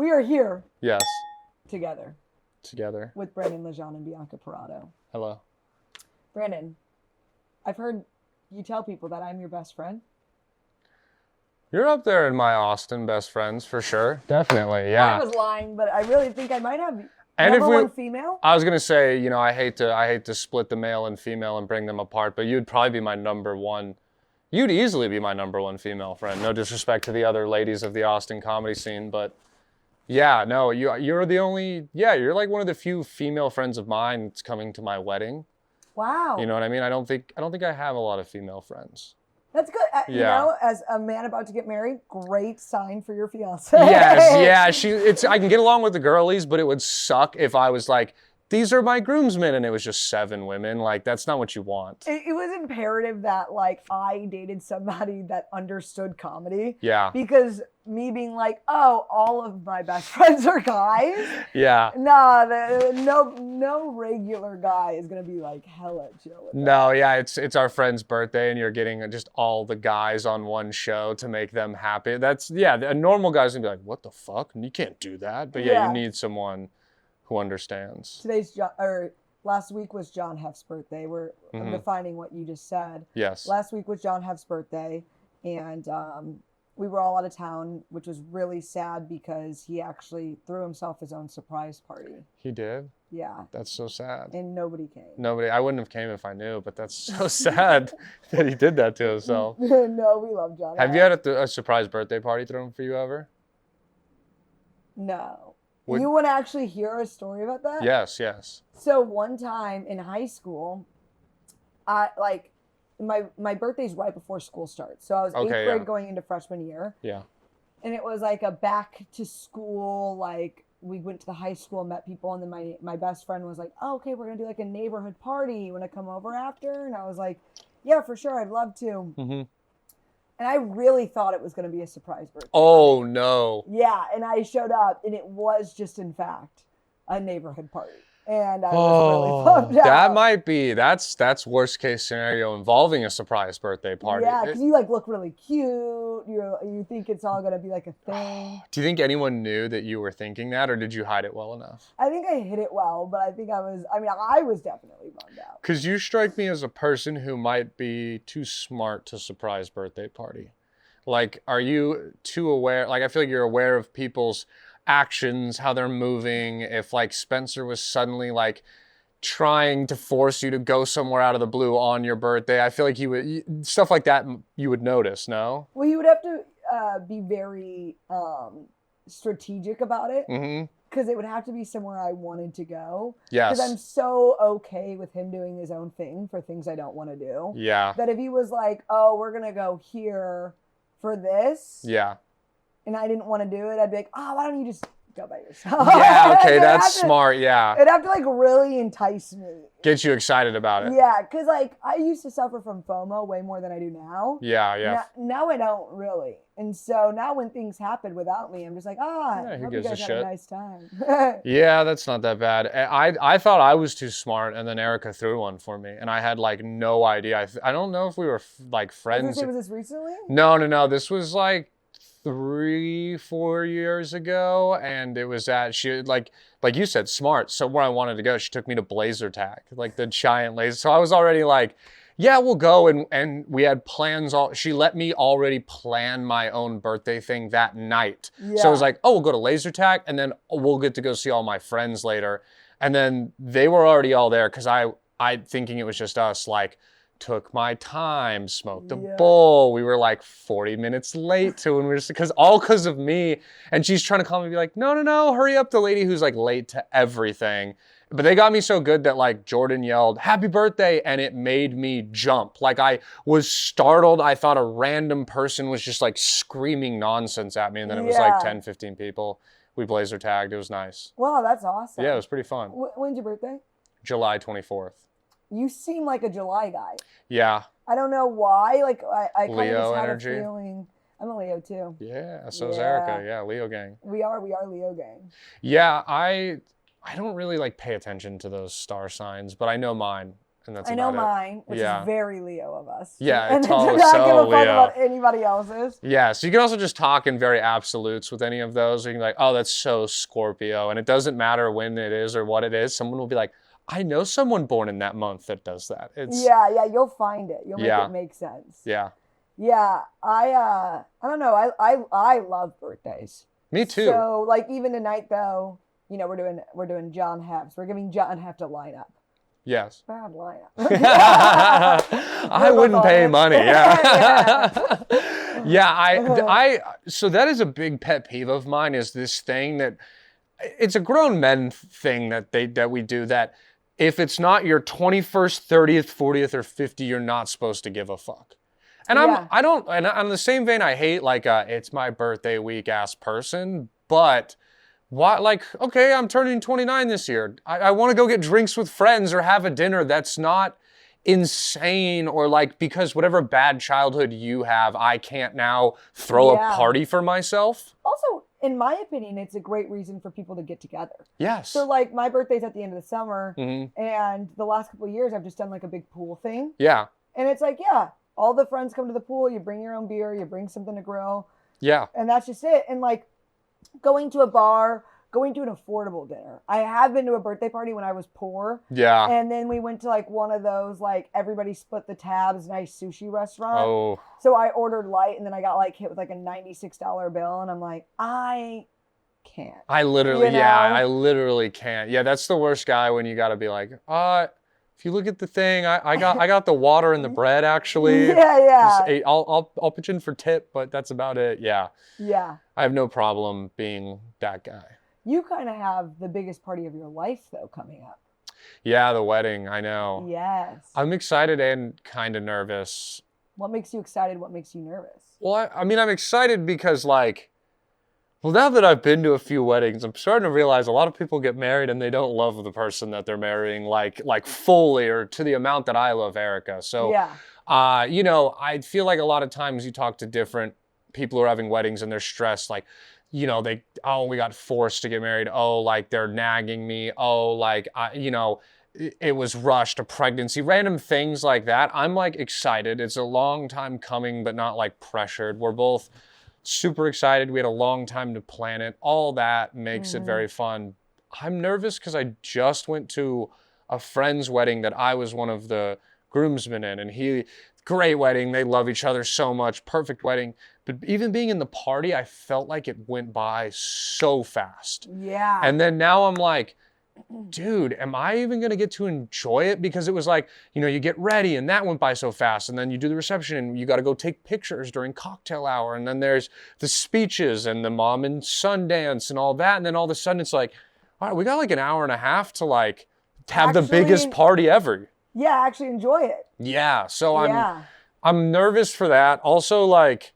We are here. Yes. Together. With Brandon Legendre and Bianca Parato. Hello. Brandon, I've heard you tell people that I'm your best friend. You're up there in my Austin best friends for sure. Definitely, yeah. I was lying, but I really think I might have and number one female. I was gonna say, you know, I hate to split the male and female and bring them apart, but you'd probably be my number one. You'd easily be my number one female friend. No disrespect to the other ladies of the Austin comedy scene, but yeah, no, you're the only. Yeah, you're like one of the few female friends of mine that's coming to my wedding. Wow. You know what I mean? I don't think I have a lot of female friends. That's good. Yeah. You know, as a man about to get married, great sign for your fiance. Yes, yeah. I can get along with the girlies, but it would suck if I was like, these are my groomsmen, and it was just 7 women. Like, that's not what you want. It was imperative that, like, I dated somebody that understood comedy. Yeah. Because me being like, oh, all of my best friends are guys. Yeah. Nah, no regular guy is gonna be like hella chill with that. No, yeah, it's our friend's birthday, and you're getting just all the guys on one show to make them happy. A normal guy's gonna be like, what the fuck? You can't do that. But yeah, you need someone who understands. Last week was John Heff's birthday. We're defining what you just said. Yes. Last week was John Heff's birthday, and we were all out of town, which was really sad because he actually threw himself his own surprise party. He did? Yeah. That's so sad. And nobody came. I wouldn't have came if I knew, but that's so sad that he did that to himself. No, we love John. Have you had a surprise birthday party thrown for you ever? No. You want to actually hear a story about that? Yes. So one time in high school, my birthday's right before school starts. So I was 8th grade going into freshman year. Yeah. And it was like a back to school, like we went to the high school, met people, and then my best friend was like, oh, okay, we're going to do like a neighborhood party. You want to come over after? And I was like, yeah, for sure. I'd love to. Mm-hmm. And I really thought it was going to be a surprise birthday. Oh, no. Yeah, and I showed up, and it was just, in fact, a neighborhood party. And I was really bummed out. That's worst case scenario involving a surprise birthday party. Yeah, because you like look really cute. You think it's all going to be like a thing. Do you think anyone knew that you were thinking that, or did you hide it well enough? I think I hid it well, but I was definitely bummed out. Because you strike me as a person who might be too smart to surprise birthday party. Like, are you too aware? Like, I feel like you're aware of people's actions, how they're moving. If like Spencer was suddenly like trying to force you to go somewhere out of the blue on your birthday, I feel like stuff like that you would notice. No? Well, you would have to be very strategic about it. Mm-hmm. Because it would have to be somewhere I wanted to go. Yes. Because I'm so okay with him doing his own thing for things I don't want to do. Yeah. That if he was like, oh, we're going to go here for this. Yeah. And I didn't want to do it, I'd be like, oh, why don't you just go by yourself? Yeah, okay, that's smart, yeah. It'd have to like really entice me. Get you excited about it. Yeah, because like I used to suffer from FOMO way more than I do now. Yeah. Now I don't really. And so now when things happen without me, I'm just like, I hope you guys had a nice time. Yeah, that's not that bad. I thought I was too smart, and then Erica threw one for me, and I had like no idea. I don't know if we were like friends. Was this recently? No. This was like 3-4 years ago, and it was she like you said, smart. So where I wanted to go, she took me to laser tag, like the giant laser. So I was already like, yeah, we'll go, and we had plans. She let me already plan my own birthday thing that night. Yeah. So it was like, oh, we'll go to laser tag, and then we'll get to go see all my friends later. And then they were already all there because I thinking it was just us, like, took my time, smoked a bowl. We were like 40 minutes late to when we were just because of me. And she's trying to call me and be like, no, hurry up. The lady who's like late to everything. But they got me so good that like Jordan yelled, happy birthday. And it made me jump. Like I was startled. I thought a random person was just like screaming nonsense at me. And then it was like 10, 15 people. We blazer tagged. It was nice. Wow, that's awesome. Yeah, it was pretty fun. When's your birthday? July 24th. You seem like a July guy. Yeah. I don't know why. Like I kind Leo of just had energy. A feeling. I'm a Leo too. Yeah, so is Erica. Yeah, Leo gang. We are Leo gang. Yeah, I don't really like pay attention to those star signs, but I know mine. And that's I know about mine, which Yeah. is very Leo of us. Yeah, and it's to all not give so a fuck Leo. about anybody else's. Yeah, so you can also just talk in very absolutes with any of those. You can be like, oh, that's so Scorpio. And it doesn't matter when it is or what it is. Someone will be like, I know someone born in that month that does that. Yeah, you'll find it. You'll make Yeah. it make sense. Yeah. Yeah, I don't know. I love birthdays. Me too. So like even tonight though, you know, we're doing John Hefts. We're giving John Heft a lineup. Yes. Bad lineup. I wouldn't pay money. Yeah. Yeah. So that is a big pet peeve of mine, is this thing that it's a grown men thing that we do, that if it's not your 21st, 30th, 40th, or 50th, you're not supposed to give a fuck. And and on the same vein, I hate like it's my birthday week ass person, but why, like, okay, I'm turning 29 this year. I want to go get drinks with friends or have a dinner that's not insane, or like, because whatever bad childhood you have, I can't now throw a party for myself. Also, in my opinion, it's a great reason for people to get together. Yes. So like my birthday's at the end of the summer, and the last couple of years I've just done like a big pool thing. Yeah. And it's like, all the friends come to the pool, you bring your own beer, you bring something to grill. Yeah. And that's just it. And like going to a bar, going to an affordable dinner. I have been to a birthday party when I was poor. Yeah. And then we went to like one of those, like everybody split the tabs, nice sushi restaurant. Oh. So I ordered light, and then I got like hit with like a $96 bill. And I'm like, I can't. I literally, you know? I literally can't. Yeah, that's the worst guy, when you got to be like, if you look at the thing, I got the water and the bread actually. Yeah. I'll pitch in for tip, but that's about it. Yeah. Yeah. I have no problem being that guy. You kind of have the biggest party of your life though coming up. Yeah, the wedding. I know. Yes. I'm excited and kind of nervous. What makes you excited? What makes you nervous? Well, I mean, I'm excited because like, well, now that I've been to a few weddings, I'm starting to realize a lot of people get married and they don't love the person that they're marrying like fully, or to the amount that I love Erica. So, you know, I feel like a lot of times you talk to different people who are having weddings and they're stressed, like, you know, we got forced to get married. Oh, like they're nagging me. Oh, like, you know, it was rushed, a pregnancy, random things like that. I'm like excited. It's a long time coming, but not like pressured. We're both super excited. We had a long time to plan it. All that makes it very fun. I'm nervous because I just went to a friend's wedding that I was one of the groomsmen in, and great wedding. They love each other so much. Perfect wedding. But even being in the party, I felt like it went by so fast. Yeah. And then now I'm like, dude, am I even going to get to enjoy it? Because it was like, you know, you get ready and that went by so fast. And then you do the reception and you got to go take pictures during cocktail hour. And then there's the speeches and the mom and son dance and all that. And then all of a sudden it's like, all right, we got like an hour and a half to like have the biggest party ever. Yeah, actually enjoy it. Yeah. So I'm nervous for that. Also, like,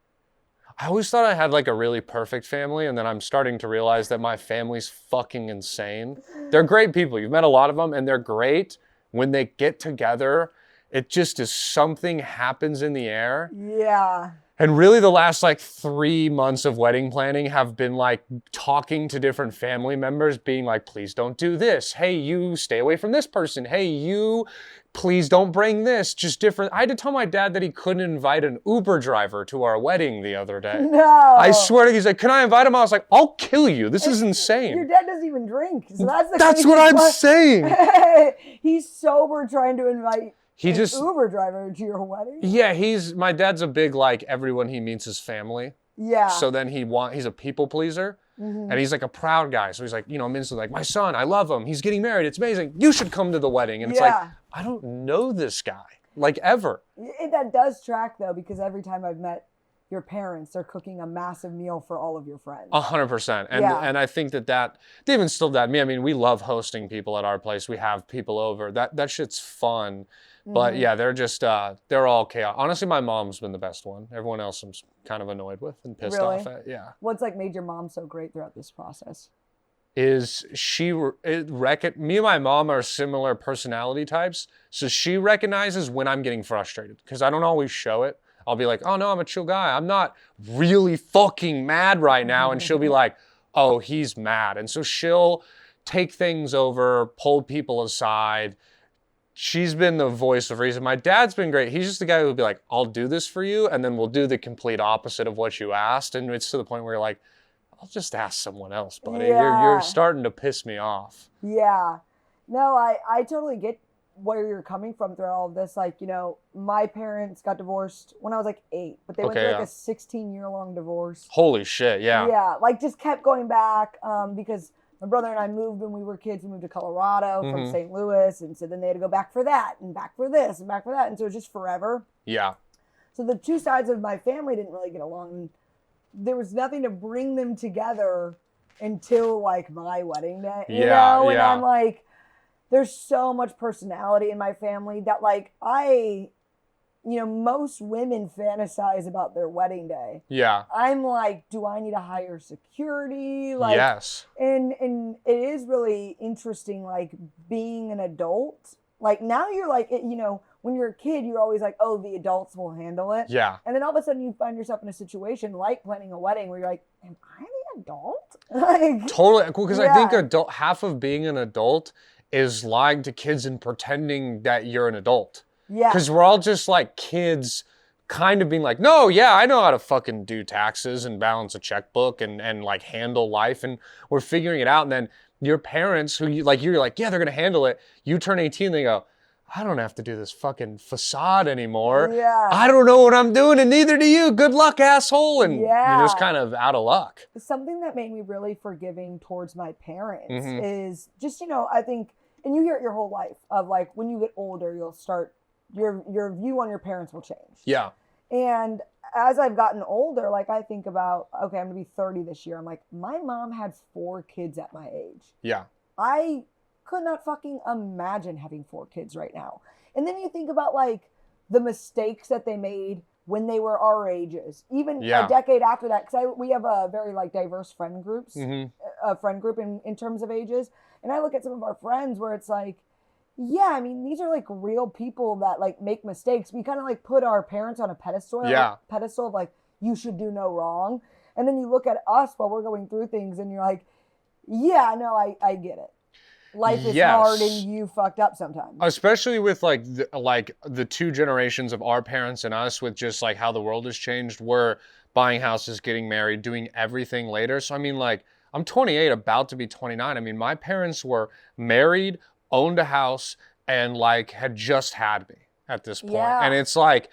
I always thought I had like a really perfect family, and then I'm starting to realize that my family's fucking insane. They're great people. You've met a lot of them, and they're great. When they get together, it just is, something happens in the air. Yeah. And really the last like 3 months of wedding planning have been like talking to different family members, being like, please don't do this. Hey, you stay away from this person. Hey, you please don't bring this. Just different. I had to tell my dad that he couldn't invite an Uber driver to our wedding the other day. No. I swear to you, he's like, can I invite him? I was like, I'll kill you. This is insane. Your dad doesn't even drink. So that's what I'm saying. He's sober trying to invite an Uber driver to your wedding? Yeah, my dad's a big, like, everyone he meets is family. Yeah. So then he's a people pleaser. And he's like a proud guy. So he's like, you know, I'm instantly like, my son, I love him. He's getting married. It's amazing. You should come to the wedding. And it's like, I don't know this guy, like, ever. That does track, though, because every time I've met your parents, they're cooking a massive meal for all of your friends. 100%. And I think that they've instilled that in me. I mean, we love hosting people at our place. We have people over. That shit's fun. But yeah, they're just, they're all chaos. Honestly, my mom's been the best one. Everyone else I'm kind of annoyed with and pissed off at. Yeah. What's like made your mom so great throughout this process? Is me and my mom are similar personality types. So she recognizes when I'm getting frustrated, because I don't always show it. I'll be like, oh no, I'm a chill guy. I'm not really fucking mad right now. And she'll be like, oh, he's mad. And so she'll take things over, pull people aside, she's been the voice of reason. My dad's been great. He's just the guy who would be like, I'll do this for you, and then we'll do the complete opposite of what you asked. And it's to the point where you're like, I'll just ask someone else, buddy. Yeah. You're starting to piss me off. Yeah. No, I totally get where you're coming from through all of this. Like, you know, my parents got divorced when I was like 8, but they went through like a 16-year-long divorce. Holy shit, yeah. Yeah, like just kept going back because my brother and I moved when we were kids. We moved to Colorado from St. Louis, and so then they had to go back for that and back for this and back for that, and so it was just forever. Yeah. So the two sides of my family didn't really get along. There was nothing to bring them together until like my wedding day, you know? And I'm like, there's so much personality in my family that like most women fantasize about their wedding day. Yeah. I'm like, do I need to hire security? Like, yes. And it is really interesting, like being an adult. Like now you're like, when you're a kid, you're always like, oh, the adults will handle it. Yeah. And then all of a sudden you find yourself in a situation like planning a wedding where you're like, am I the adult? Like, totally. Because I think half of being an adult is lying to kids and pretending that you're an adult. Yeah. Because we're all just like kids kind of being like, no, yeah, I know how to fucking do taxes and balance a checkbook and like handle life. And we're figuring it out. And then your parents you're like, yeah, they're going to handle it. You turn 18, they go, I don't have to do this fucking facade anymore. Yeah. I don't know what I'm doing and neither do you. Good luck, asshole. And you're just kind of out of luck. Something that made me really forgiving towards my parents is just, I think, and you hear it your whole life of like, when you get older, you'll start, your view on your parents will change. Yeah. And as I've gotten older, like I think about, okay, I'm going to be 30 this year. I'm like, my mom had 4 kids at my age. Yeah. I could not fucking imagine having 4 kids right now. And then you think about like the mistakes that they made when they were our ages, even a decade after that. Because we have a very like diverse friend group in terms of ages. And I look at some of our friends where it's like, yeah, I mean, these are like real people that like make mistakes. We kind of like put our parents on a pedestal, of like, you should do no wrong. And then you look at us while we're going through things and you're like, yeah, no, I get it. Life is hard and you fucked up sometimes. Especially with like the 2 generations of our parents and us, with just like how the world has changed. We're buying houses, getting married, doing everything later. So I mean, like, I'm 28, about to be 29. I mean, my parents were married, owned a house, and like had just had me at this point. Yeah. And it's like,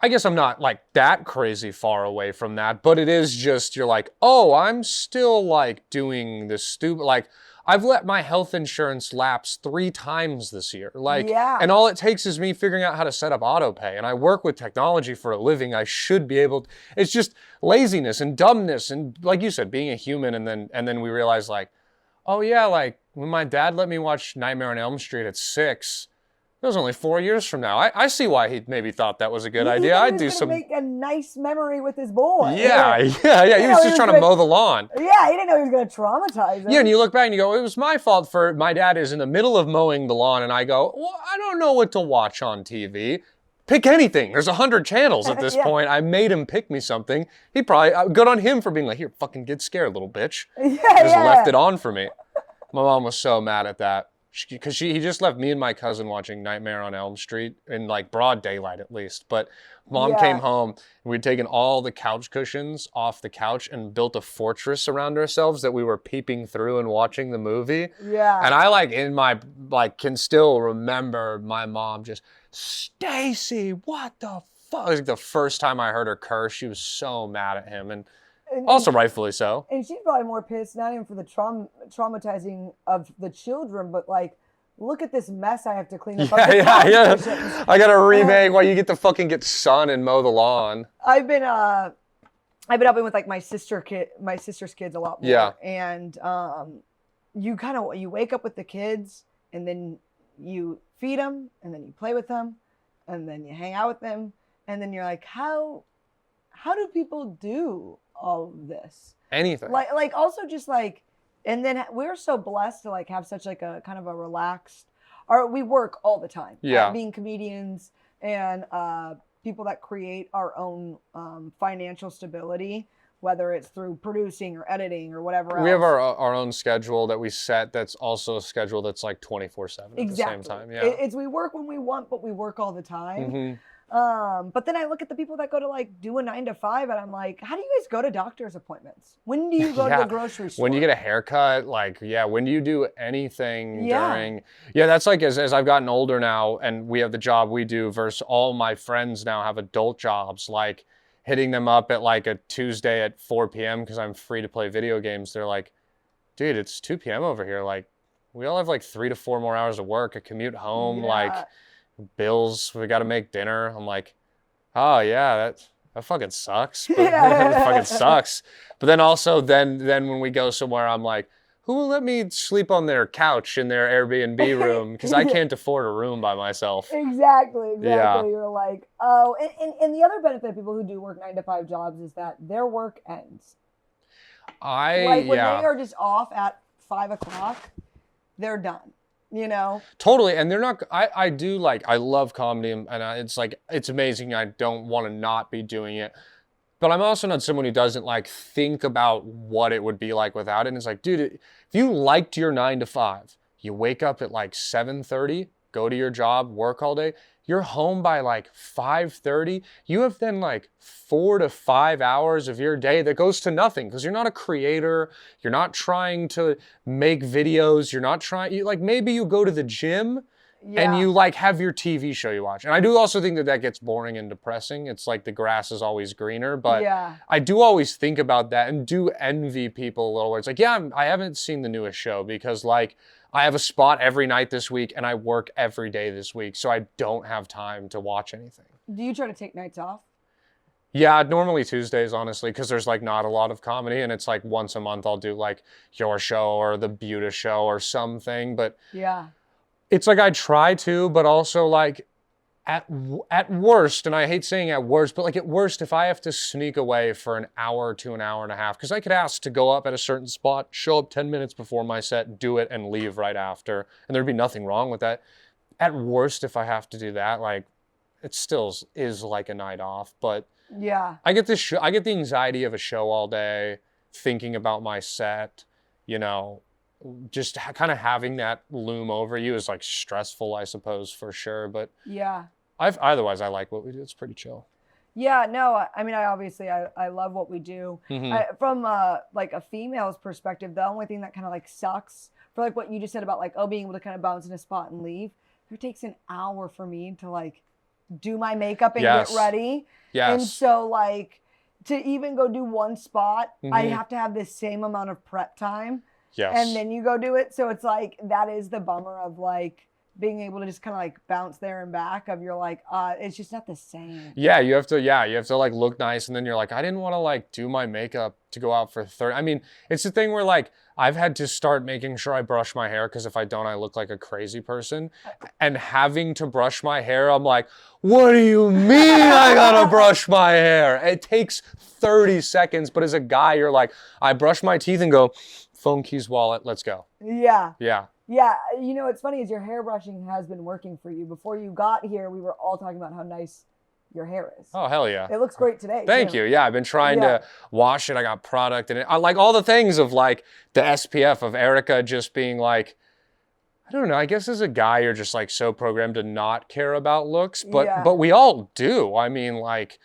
I guess I'm not like that crazy far away from that, but it is just, you're like, oh, I'm still like doing this stupid, like I've let my health insurance lapse 3 times this year. Like, and all it takes is me figuring out how to set up auto pay. And I work with technology for a living. I should be able to, it's just laziness and dumbness. And like you said, being a human. And then we realize like, oh yeah, like when my dad let me watch Nightmare on Elm Street at 6, it was only 4 years from now. I see why he maybe thought that was a good idea. I'd do some. Make a nice memory with his boy. Yeah. He was just trying to mow the lawn. Yeah, he didn't know he was going to traumatize him. Yeah, and you look back and you go, it was my fault for my dad is in the middle of mowing the lawn, and I go, well, I don't know what to watch on TV. Pick anything. There's 100 channels at this point. I made him pick me something. He probably, good on him for being like, here, fucking get scared, little bitch. Just left it on for me. My mom was so mad at that. Because he just left me and my cousin watching Nightmare on Elm Street in like broad daylight at least. But mom came home and we'd taken all the couch cushions off the couch and built a fortress around ourselves that we were peeping through and watching the movie. Yeah. And I can still remember my mom just, Stacy, what the fuck? It was like the first time I heard her curse. She was so mad at him. And also rightfully so. And she's probably more pissed, not even for the traumatizing of the children, but like, look at this mess I have to clean up. Yeah. I got to remake while you get to fucking get sun and mow the lawn. I've been helping with like my sister's kids a lot more. Yeah. And you wake up with the kids and then you feed them and then you play with them and then you hang out with them and then you're like, how do people do all of this? Anything. Like also just like, and then we're so blessed to like have such like a kind of a relaxed, we work all the time. Yeah. Being comedians and people that create our own financial stability. whether it's through producing or editing or whatever else. We have our own schedule that we set that's also a schedule that's like 24/7 at the same time. Yeah. It's we work when we want, but we work all the time. But then I look at the people that go to like do a 9 to 5 and I'm like, how do you guys go to doctor's appointments? When do you go to the grocery store? When you get a haircut, like, when do you do anything during, that's like, as I've gotten older now and we have the job we do versus all my friends now have adult jobs, like hitting them up at like a Tuesday at 4 p.m. because I'm free to play video games. They're like, dude, it's 2 p.m. over here. Like, we all have like 3 to 4 more hours of work, a commute home, like bills, we got to make dinner. I'm like, oh yeah, that fucking sucks. But it fucking sucks. But then also then when we go somewhere, I'm like, who will let me sleep on their couch in their Airbnb room? Because I can't afford a room by myself. Exactly. Yeah. You're like, oh, and the other benefit of people who do work 9 to 5 jobs is that their work ends. When they are just off at 5 o'clock, they're done. Totally. And they're not, I do like, I love comedy and it's like, it's amazing. I don't want to not be doing it, but I'm also not someone who doesn't like think about what it would be like without it. And it's like, dude, if you liked your 9 to 5, you wake up at like 7:30, go to your job, work all day, you're home by like 5:30. You have then like 4 to 5 hours of your day that goes to nothing because you're not a creator. You're not trying to make videos. You're not trying, like maybe you go to the gym and you like have your TV show you watch. And I do also think that gets boring and depressing. It's like the grass is always greener, but I do always think about that and do envy people a little where it's like, I haven't seen the newest show because like, I have a spot every night this week and I work every day this week. So I don't have time to watch anything. Do you try to take nights off? Yeah, normally Tuesdays, honestly, because there's like not a lot of comedy and it's like once a month I'll do like your show or the Buta show or something. But it's like I try to, but also like at worst, and I hate saying at worst, but like at worst, if I have to sneak away for an hour to an hour and a half, because I could ask to go up at a certain spot, show up 10 minutes before my set, do it, and leave right after, and there'd be nothing wrong with that. At worst, if I have to do that, like it still is like a night off, but I get I get the anxiety of a show all day, thinking about my set, just kind of having that loom over you is like stressful, I suppose, for sure. But otherwise I like what we do. It's pretty chill. Yeah, no, I mean, I love what we do. From like a female's perspective, the only thing that kind of like sucks for like what you just said about like, being able to kind of bounce in a spot and leave, it takes an hour for me to like do my makeup and get ready. And so like to even go do one spot, I have to have the same amount of prep time. And then you go do it. So it's like, that is the bummer of like being able to just kind of like bounce there and back of you're like, it's just not the same. You have to like look nice. And then you're like, I didn't want to like do my makeup to go out for 30. I mean, it's the thing where like, I've had to start making sure I brush my hair because if I don't, I look like a crazy person. And having to brush my hair, I'm like, what do you mean I gotta brush my hair? It takes 30 seconds, but as a guy, you're like, I brush my teeth and go, phone, keys, wallet, let's go. Yeah. What's funny is your hair brushing has been working for you. Before you got here, we were all talking about how nice your hair is. Oh, hell yeah. It looks great today. Thank you. Yeah, I've been trying to wash it. I got product in it. I like all the things of like the SPF of Erica just being like, I don't know, I guess as a guy, you're just like so programmed to not care about looks, but we all do. I mean, like,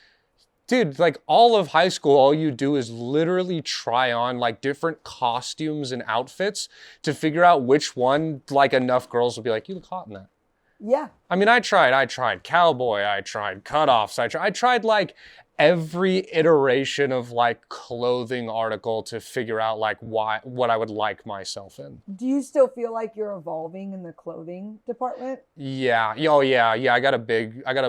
dude, like all of high school, all you do is literally try on like different costumes and outfits to figure out which one, like enough girls will be like, you look hot in that. Yeah. I mean, I tried cowboy, I tried cutoffs, I tried like every iteration of like clothing article to figure out like what I would like myself in. Do you still feel like you're evolving in the clothing department? Yeah. Oh yeah. I got a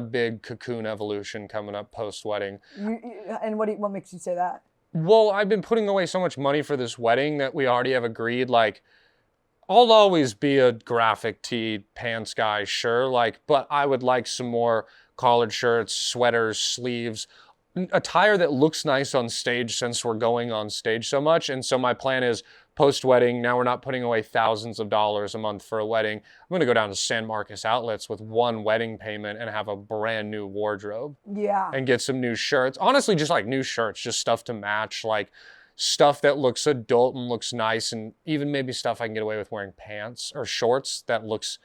big cocoon evolution coming up post-wedding. And what makes you say that? Well, I've been putting away so much money for this wedding that we already have agreed, like, I'll always be a graphic tee pants guy, sure, like, but I would like some more collared shirts, sweaters, sleeves, attire that looks nice on stage since we're going on stage so much. And so my plan is post-wedding, now we're not putting away thousands of dollars a month for a wedding. I'm going to go down to San Marcos Outlets with one wedding payment and have a brand new wardrobe. Yeah. And get some new shirts. Honestly, just like new shirts, just stuff to match, like stuff that looks adult and looks nice, and even maybe stuff I can get away with wearing pants or shorts that looks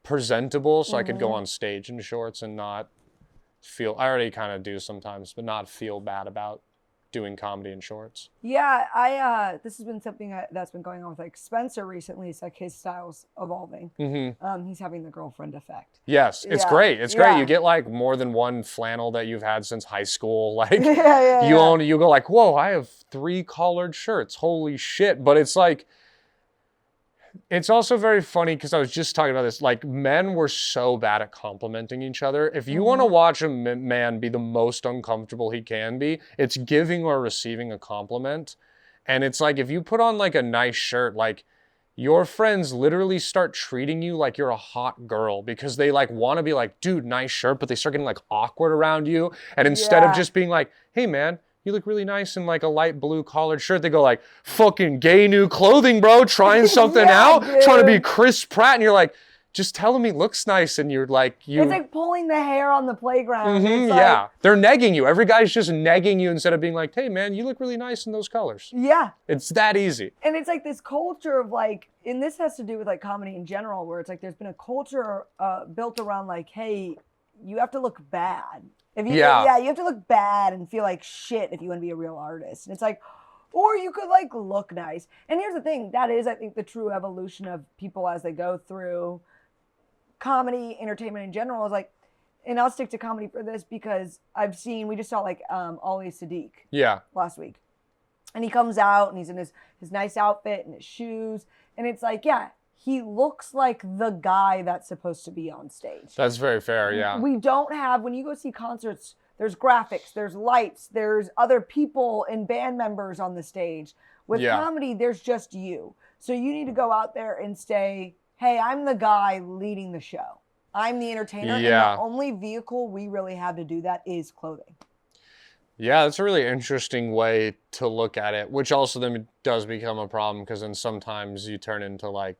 presentable, so I could go on stage in shorts and not feel, I already kind of do sometimes, but not feel bad about doing comedy in shorts. Yeah, this has been something that's been going on with like Spencer recently. It's like his style's evolving. He's having the girlfriend effect. Yes, it's great. It's great. You get like more than one flannel that you've had since high school. Like you go like, whoa, I have 3 collared shirts. Holy shit. But it's like, it's also very funny because I was just talking about this. Like, men were so bad at complimenting each other. If you want to watch a man be the most uncomfortable he can be, it's giving or receiving a compliment. And it's like, if you put on like a nice shirt, like your friends literally start treating you like you're a hot girl because they like want to be like, dude, nice shirt, but they start getting like awkward around you. And instead of just being like, hey man, you look really nice in like a light blue collared shirt, they go like, fucking gay new clothing, bro, trying something out, dude. Trying to be Chris Pratt. And you're like, just tell him he looks nice. And you're like, it's like pulling the hair on the playground. Like, they're negging you. Every guy's just negging you instead of being like, hey man, you look really nice in those colors. Yeah. It's that easy. And it's like this culture of like, and this has to do with like comedy in general, where it's like, there's been a culture built around like, hey, you have to look bad. If you, you have to look bad and feel like shit if you want to be a real artist. And it's like, or you could like look nice. And here's the thing, that is, I think, the true evolution of people as they go through comedy, entertainment in general is like, and I'll stick to comedy for this because I've seen, we just saw like Ali Sadiq last week. And he comes out and he's in his nice outfit and his shoes. And it's like, he looks like the guy that's supposed to be on stage. That's very fair, yeah. We don't have, when you go see concerts, there's graphics, there's lights, there's other people and band members on the stage. With comedy, there's just you. So you need to go out there and say, hey, I'm the guy leading the show. I'm the entertainer. And the only vehicle we really have to do that is clothing. Yeah, that's a really interesting way to look at it, which also then does become a problem because then sometimes you turn into like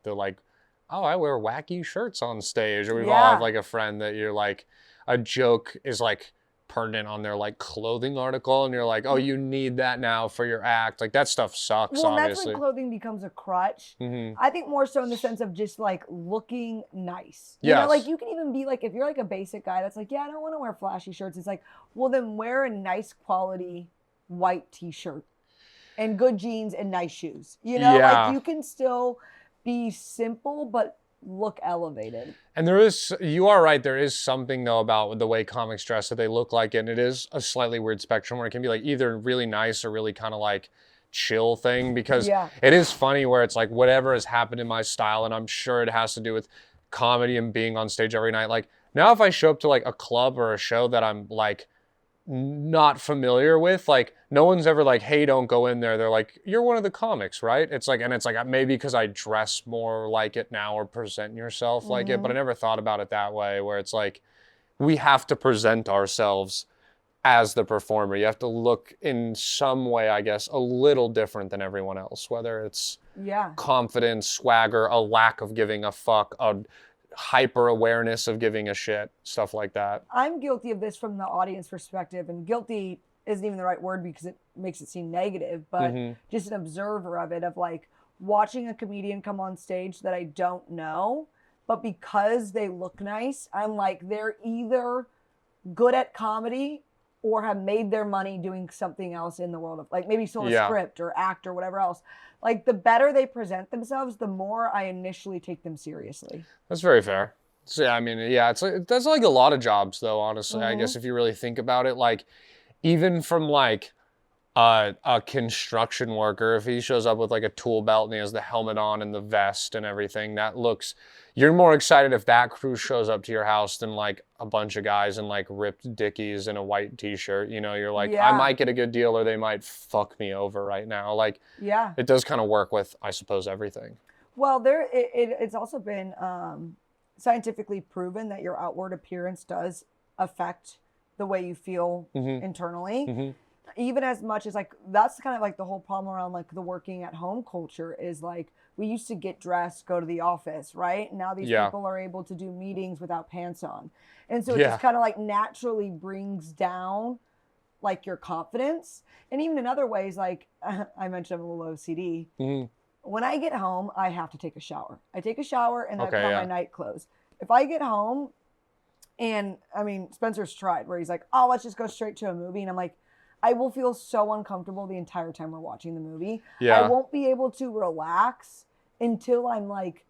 oh, I wear wacky shirts on stage. Or we've all have like a friend that you're like, a joke is like pertinent on their like clothing article and you're like, oh, you need that now for your act. Like that stuff sucks, well, obviously. That's when clothing becomes a crutch. I think more so in the sense of just like looking nice. You know, like you can even be like, if you're like a basic guy that's like, I don't want to wear flashy shirts. It's like, well, then wear a nice quality white t-shirt and good jeans and nice shoes. You know, like you can still be simple, but look elevated. And you are right, there is something though about the way comics dress that they look like, and it is a slightly weird spectrum where it can be like either really nice or really kind of like chill thing, because it is funny where it's like whatever has happened in my style, and I'm sure it has to do with comedy and being on stage every night. Like now if I show up to like a club or a show that I'm like not familiar with, like no one's ever like, hey, don't go in there. They're like, you're one of the comics, right? It's like, and it's like maybe because I dress more like it now or present yourself like it, but I never thought about it that way, where it's like we have to present ourselves as the performer. You have to look in some way, I guess, a little different than everyone else, whether it's confidence, swagger, a lack of giving a fuck, a hyper awareness of giving a shit, stuff like that. I'm guilty of this from the audience perspective, and guilty isn't even the right word because it makes it seem negative, but just an observer of it, of like watching a comedian come on stage that I don't know, but because they look nice, I'm like, they're either good at comedy or have made their money doing something else in the world of like maybe sold a script or act or whatever else. Like the better they present themselves, the more I initially take them seriously. That's very fair. So, yeah, I mean, it's like, that's like a lot of jobs though, honestly. I guess if you really think about it, like even from like a construction worker, if he shows up with like a tool belt and he has the helmet on and the vest and everything, you're more excited if that crew shows up to your house than like a bunch of guys in like ripped dickies and a white t-shirt. You know, you're like, I might get a good deal or they might fuck me over right now. Like, it does kind of work with, I suppose, everything. Well, it's also been scientifically proven that your outward appearance does affect the way you feel internally. even as much as like, that's kind of like the whole problem around like the working at home culture is like, we used to get dressed, go to the office, right? Now these people are able to do meetings without pants on. And so it just kind of like naturally brings down like your confidence. And even in other ways, like I mentioned, I'm a little OCD. When I get home, I have to take a shower. I take a shower and I put on my night clothes. If I get home and I mean, Spencer's tried where he's like, oh, let's just go straight to a movie. And I'm like, I will feel so uncomfortable the entire time we're watching the movie. I won't be able to relax until I'm like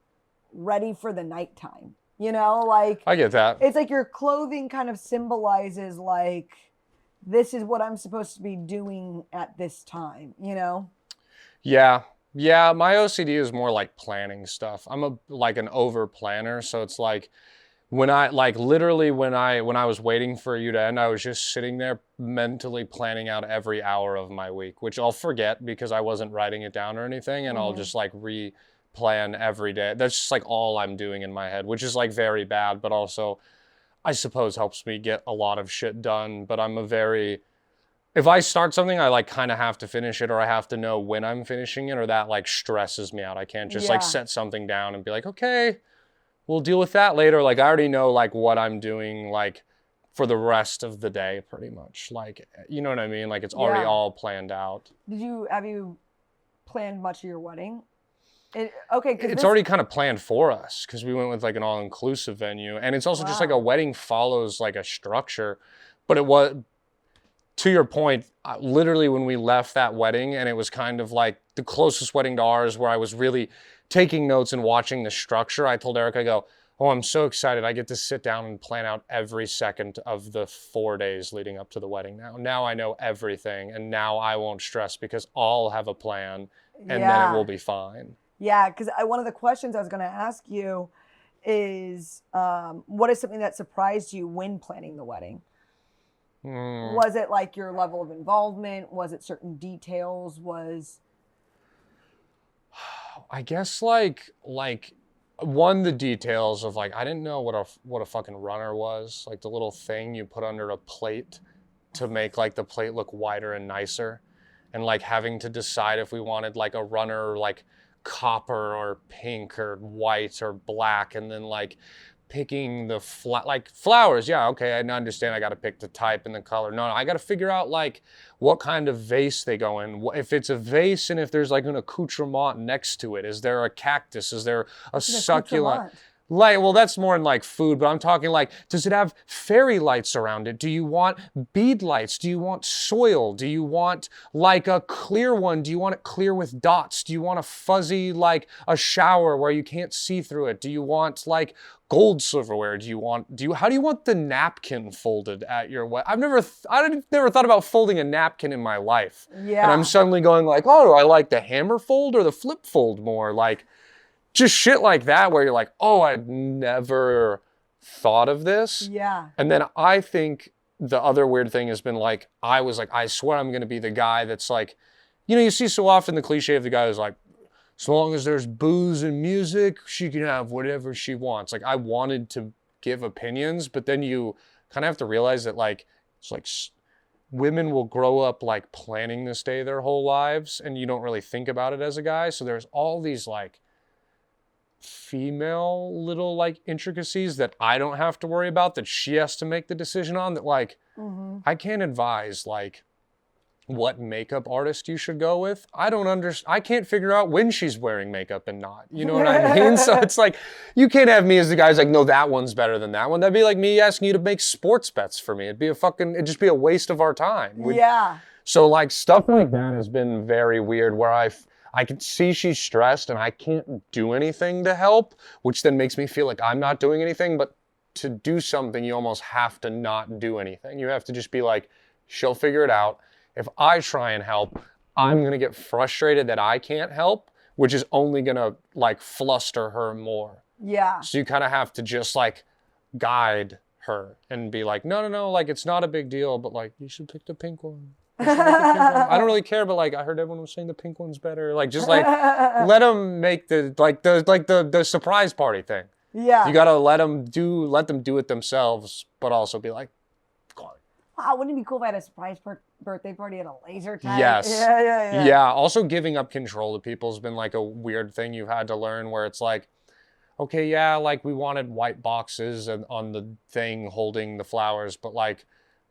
ready for the nighttime. You know, like I get that. It's like your clothing kind of symbolizes like this is what I'm supposed to be doing at this time, you know? Yeah. Yeah, my OCD is more like planning stuff. I'm like an over planner, so it's like when I literally when I was waiting for you to end, I was just sitting there mentally planning out every hour of my week, which I'll forget because I wasn't writing it down or anything, and I'll just like plan every day. That's just like all I'm doing in my head, which is like very bad, but also I suppose helps me get a lot of shit done. But if I start something, I like kind of have to finish it, or I have to know when I'm finishing it, or that like stresses me out. I can't just like set something down and be like, okay, we'll deal with that later. Like I already know like what I'm doing like for the rest of the day pretty much. Like, you know what I mean? Like it's already all planned out. Have you planned much of your wedding? It's already kind of planned for us because we went with like an all-inclusive venue, and it's also just like a wedding follows like a structure. But it was, to your point, literally when we left that wedding, and it was kind of like the closest wedding to ours where I was really taking notes and watching the structure. I told Eric, I go, oh, I'm so excited. I get to sit down and plan out every second of the 4 days leading up to the wedding now. Now I know everything, and now I won't stress because I'll have a plan, and then it will be fine. Yeah, because one of the questions I was going to ask you is, what is something that surprised you when planning the wedding? Was it like your level of involvement? Was it certain details? I guess like one, the details of like I didn't know what a fucking runner was, like the little thing you put under a plate to make like the plate look wider and nicer, and like having to decide if we wanted like a runner like copper or pink or white or black, and then like picking the like flowers. Yeah, okay, I understand. I got to pick the type and the color. No, I got to figure out like what kind of vase they go in. If it's a vase, and if there's like an accoutrement next to it. Is there a cactus? Is there a succulent? Like, well, that's more in like food, but I'm talking like, does it have fairy lights around it? Do you want bead lights? Do you want soil? Do you want like a clear one? Do you want it clear with dots? Do you want a fuzzy, like a shower where you can't see through it? Do you want like gold silverware? How do you want the napkin folded at your wedding? I've never thought about folding a napkin in my life. Yeah. And I'm suddenly going like, oh, do I like the hammer fold or the flip fold more? Like, just shit like that where you're like, oh, I'd never thought of this. Yeah. And then I think the other weird thing has been like, I was like, I swear I'm going to be the guy that's like, you know, you see so often the cliche of the guy who's like, as long as there's booze and music, she can have whatever she wants. Like I wanted to give opinions, but then you kind of have to realize that like, it's like women will grow up like planning this day their whole lives, and you don't really think about it as a guy. So there's all these like female little like intricacies that I don't have to worry about, that she has to make the decision on, that like I can't advise like what makeup artist you should go with. I can't figure out when she's wearing makeup and not, you know what I mean? So it's like, you can't have me as the guy who's like, no, that one's better than that one. That'd be like me asking you to make sports bets for me. It'd just be a waste of our time. So like stuff like that has been very weird, where I can see she's stressed and I can't do anything to help, which then makes me feel like I'm not doing anything. But to do something, you almost have to not do anything. You have to just be like, she'll figure it out. If I try and help, I'm going to get frustrated that I can't help, which is only going to like fluster her more. Yeah. So you kind of have to just like guide her and be like, no, like it's not a big deal, but like you should pick the pink one. I don't really care, but like I heard everyone was saying the pink one's better. Like just like let them make the surprise party thing. Yeah. You gotta let them do it themselves, but also be like, wow, wouldn't it be cool if I had a surprise birthday party at a laser tag. Yes. Yeah. Yeah. Also, giving up control to people has been like a weird thing you've had to learn, where it's like, okay, yeah, like we wanted white boxes and on the thing holding the flowers, but like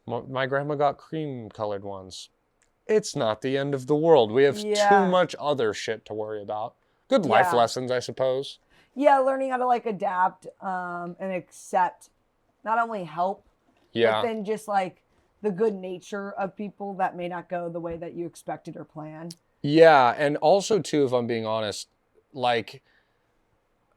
my grandma got cream colored ones. It's not the end of the world. We have too much other shit to worry about. Good life lessons, I suppose. Yeah, learning how to like adapt and accept not only help, but then just like the good nature of people that may not go the way that you expected or planned. Yeah, and also too, if I'm being honest, like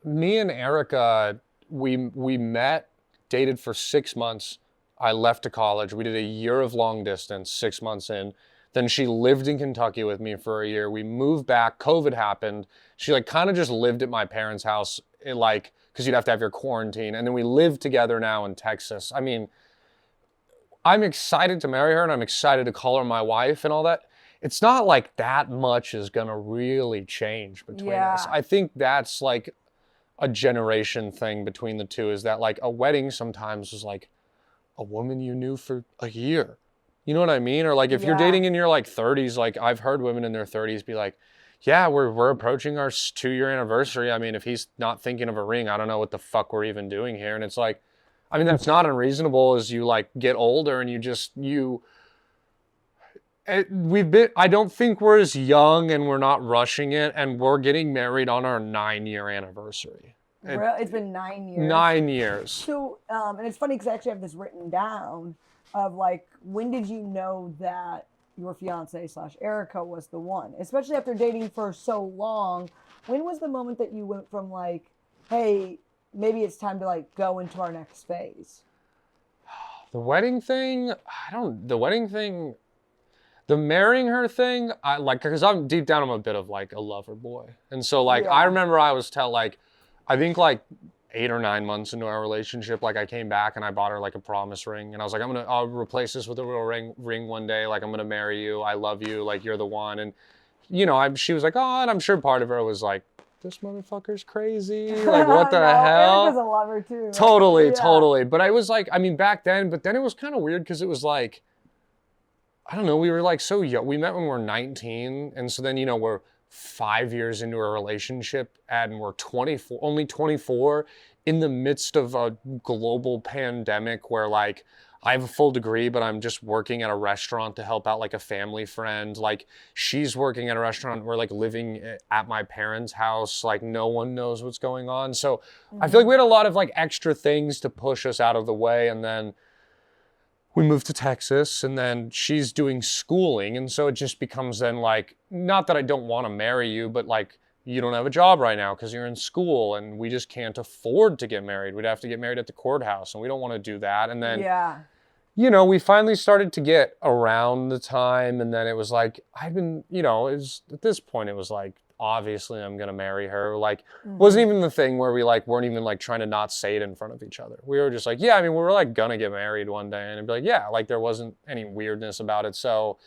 me and Erica, we met, dated for 6 months. I left to college. We did a year of long distance, 6 months in. Then she lived in Kentucky with me for a year. We moved back. COVID happened. She like kind of just lived at my parents' house, like, because you'd have to have your quarantine. And then we live together now in Texas. I mean, I'm excited to marry her and I'm excited to call her my wife and all that. It's not like that much is going to really change between us. I think that's like a generation thing between the two, is that like a wedding sometimes is like a woman you knew for a year. You know what I mean? Or like if you're dating in your like 30s, like I've heard women in their 30s be like, yeah, we're approaching our 2-year anniversary. I mean, if he's not thinking of a ring, I don't know what the fuck we're even doing here. And it's like, I mean, that's not unreasonable as you like get older and I don't think we're as young and we're not rushing it, and we're getting married on our 9-year anniversary. It's been 9 years. 9 years. So, and it's funny because I actually have this written down of like, when did you know that your fiance / Erica was the one? Especially after dating for so long. When was the moment that you went from like, hey, maybe it's time to like go into our next phase? The wedding thing, the marrying her thing, I like, because I'm deep down, I'm a bit of like a lover boy. And so like, I remember I was I think like 8 or 9 months into our relationship, like I came back and I bought her like a promise ring. And I was like, I'll replace this with a real ring one day. Like, I'm going to marry you. I love you. Like, you're the one. And, you know, she was like, oh, and I'm sure part of her was like, this motherfucker's crazy. Like, what the hell? Erica's a lover too. Right? Totally. But I was like, I mean, back then, but then it was kind of weird because it was like, I don't know, we were like so young. We met when we were 19. And so then, you know, we're 5 years into a relationship and we're only 24 in the midst of a global pandemic where like I have a full degree, but I'm just working at a restaurant to help out like a family friend. Like she's working at a restaurant. We're like living at my parents' house. Like no one knows what's going on. So I feel like we had a lot of like extra things to push us out of the way. And then we moved to Texas, and then she's doing schooling. And so it just becomes then like, not that I don't want to marry you, but like, you don't have a job right now because you're in school and we just can't afford to get married. We'd have to get married at the courthouse and we don't want to do that. And then, you know, we finally started to get around the time, and then it was like, at this point it was like, obviously I'm going to marry her. Like, wasn't even the thing where we like weren't even like trying to not say it in front of each other. We were just like, yeah, I mean, we were like gonna get married one day, and it'd be like, yeah, like there wasn't any weirdness about it. So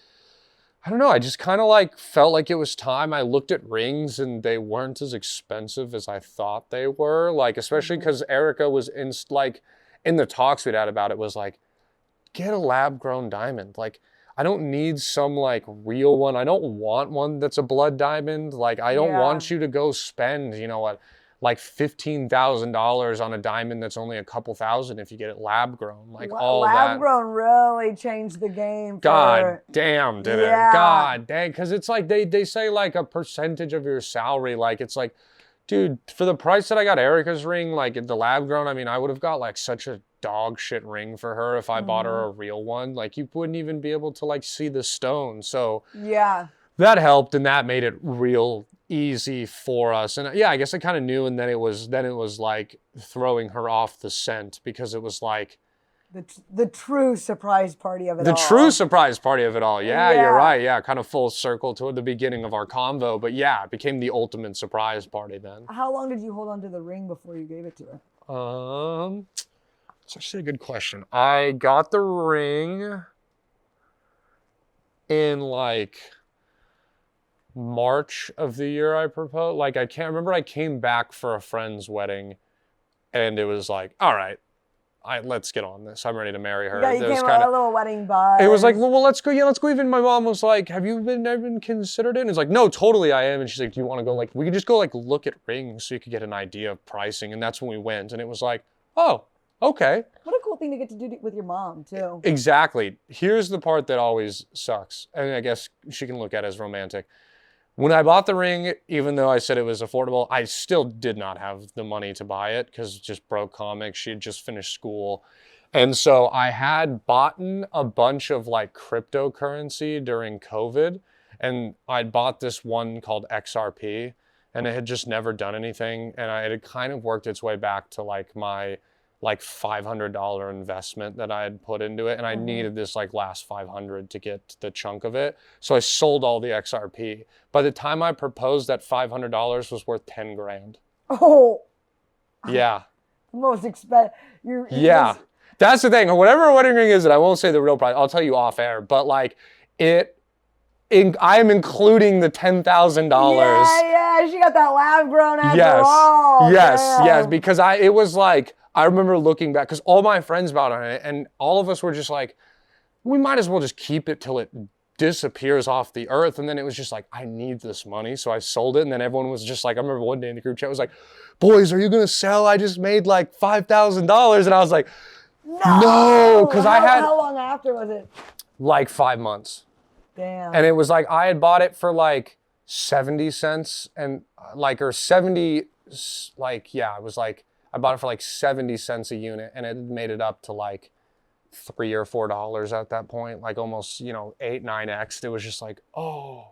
I don't know. I just kind of like felt like it was time. I looked at rings and they weren't as expensive as I thought they were. Like, especially because Erica was in the talks we'd had about it was like, get a lab grown diamond. Like, I don't need some like real one. I don't want one that's a blood diamond. Like, I don't want you to go spend, you know what, like $15,000 on a diamond that's only a couple thousand if you get it lab grown. Like all that. Lab grown really changed the game. God damn, did it? God dang, because it's like they say like a percentage of your salary. Like it's like, dude, for the price that I got Erica's ring, like at the lab grown, I mean, I would have got like such a dog shit ring for her if I bought her a real one. Like you wouldn't even be able to like see the stone. So that helped, and that made it real easy for us. And I guess I kind of knew, and then it was like throwing her off the scent, because it was like the true surprise party of it all. The true surprise party of it all. Yeah, you're right. Yeah, kind of full circle to the beginning of our convo. But yeah, it became the ultimate surprise party then. How long did you hold on to the ring before you gave it to her? It's actually a good question. I got the ring in like March of the year I proposed. Like I can't remember. I came back for a friend's wedding, and it was like, all right, let's get on this. I'm ready to marry her. Yeah, you came a little wedding buzz. It was like, well, let's go. Yeah, let's go. Even my mom was like, have you been considered it? And it's like, no, totally I am. And she's like, do you want to go? Like, we could just go like look at rings so you could get an idea of pricing. And that's when we went. And it was like, oh, okay. What a cool thing to get to do with your mom too. Exactly. Here's the part that always sucks. And I guess she can look at it as romantic. When I bought the ring, even though I said it was affordable, I still did not have the money to buy it because it just broke comics. She had just finished school. And so I had bought a bunch of like cryptocurrency during COVID. And I'd bought this one called XRP and it had just never done anything. And it had kind of worked its way back to like my like $500 investment that I had put into it. And I needed this like last 500 to get the chunk of it. So I sold all the XRP. By the time I proposed, that $500 was worth 10 grand. Oh. Yeah. Most expensive. Yeah. That's the thing. Whatever a wedding ring is, and I won't say the real price. I'll tell you off air. But like I am including the $10,000. Yeah. She got that lab grown after all. Yes. Because it was like, I remember looking back, because all my friends bought on it, and all of us were just like, we might as well just keep it till it disappears off the earth. And then it was just like, I need this money. So I sold it. And then everyone was just like, I remember one day in the group chat was like, boys, are you going to sell? I just made like $5,000. And I was like, no. Because how long after was it? Like 5 months. Damn. And it was like, I had bought it for like 70 cents and like, or 70, like, yeah, it was like, I bought it for like 70 cents a unit and it made it up to like $3 or $4 at that point, like almost, 8, 9x. It was just like, oh,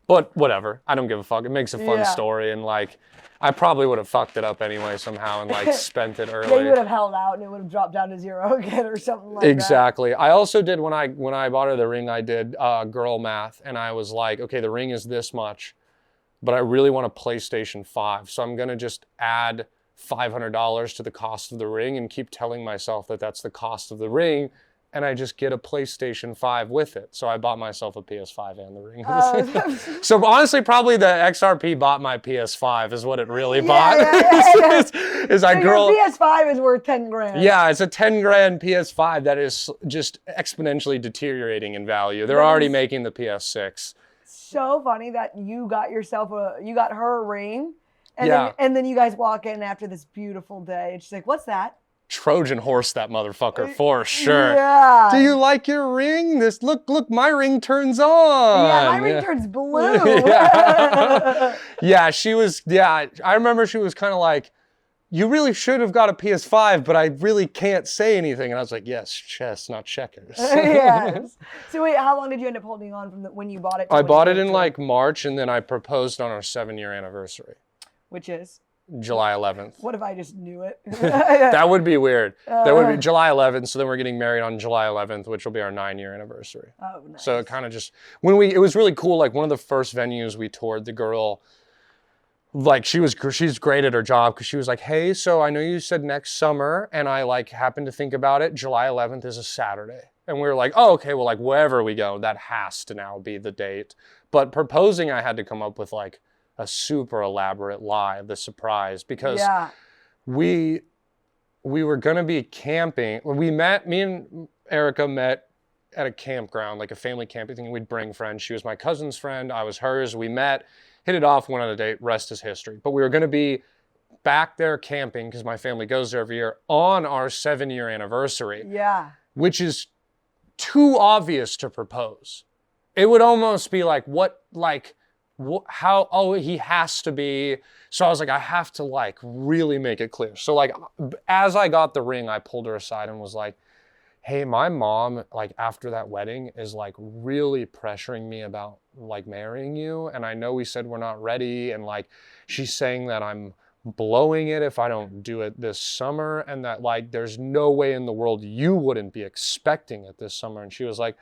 but whatever. I don't give a fuck. It makes a fun story. And like, I probably would have fucked it up anyway somehow and like spent it early. Yeah, you would have held out and it would have dropped down to zero again or something like that. Exactly. I also did, when I bought her the ring, I did girl math and I was like, okay, the ring is this much, but I really want a PlayStation 5. So I'm going to just add $500 to the cost of the ring and keep telling myself that that's the cost of the ring, and I just get a PlayStation 5 with it. So I bought myself a PS5 and the ring. So honestly, probably the XRP bought my PS5 is what it really bought. Yeah. Your PS5 is worth 10 grand. Yeah, it's a 10 grand PS5 that is just exponentially deteriorating in value. They're already making the PS6. So funny that you got her a ring. And then you guys walk in after this beautiful day. And she's like, what's that? Trojan horse that motherfucker for sure. Yeah. Do you like your ring? Look, my ring turns on. Yeah, my ring turns blue. Yeah, I remember she was kind of like, you really should have got a PS5, but I really can't say anything. And I was like, yes, chess, not checkers. Yes. So wait, how long did you end up holding on from when you bought it? I bought it in like March, and then I proposed on our 7-year anniversary. Which is? July 11th. What if I just knew it? That would be weird. That would be July 11th. So then we're getting married on July 11th, which will be our 9-year anniversary. Oh, nice. So it kind of just, it was really cool. Like one of the first venues we toured, the girl, like she's great at her job because she was like, hey, so I know you said next summer and I like happened to think about it. July 11th is a Saturday. And we were like, oh, okay, well, like wherever we go, that has to now be the date. But proposing, I had to come up with like a super elaborate lie of the surprise because we were going to be camping. Me and Erica met at a campground, like a family camping thing. We'd bring friends. She was my cousin's friend. I was hers. We met, hit it off, went on a date, rest is history. But we were going to be back there camping because my family goes there every year on our 7-year anniversary. Yeah. Which is too obvious to propose. It would almost be like, he has to be. So I was like, I have to like really make it clear. So like, as I got the ring, I pulled her aside and was like, hey, my mom, like after that wedding is like really pressuring me about like marrying you. And I know we said we're not ready. And like, she's saying that I'm blowing it if I don't do it this summer. And that like, there's no way in the world you wouldn't be expecting it this summer. And she was like,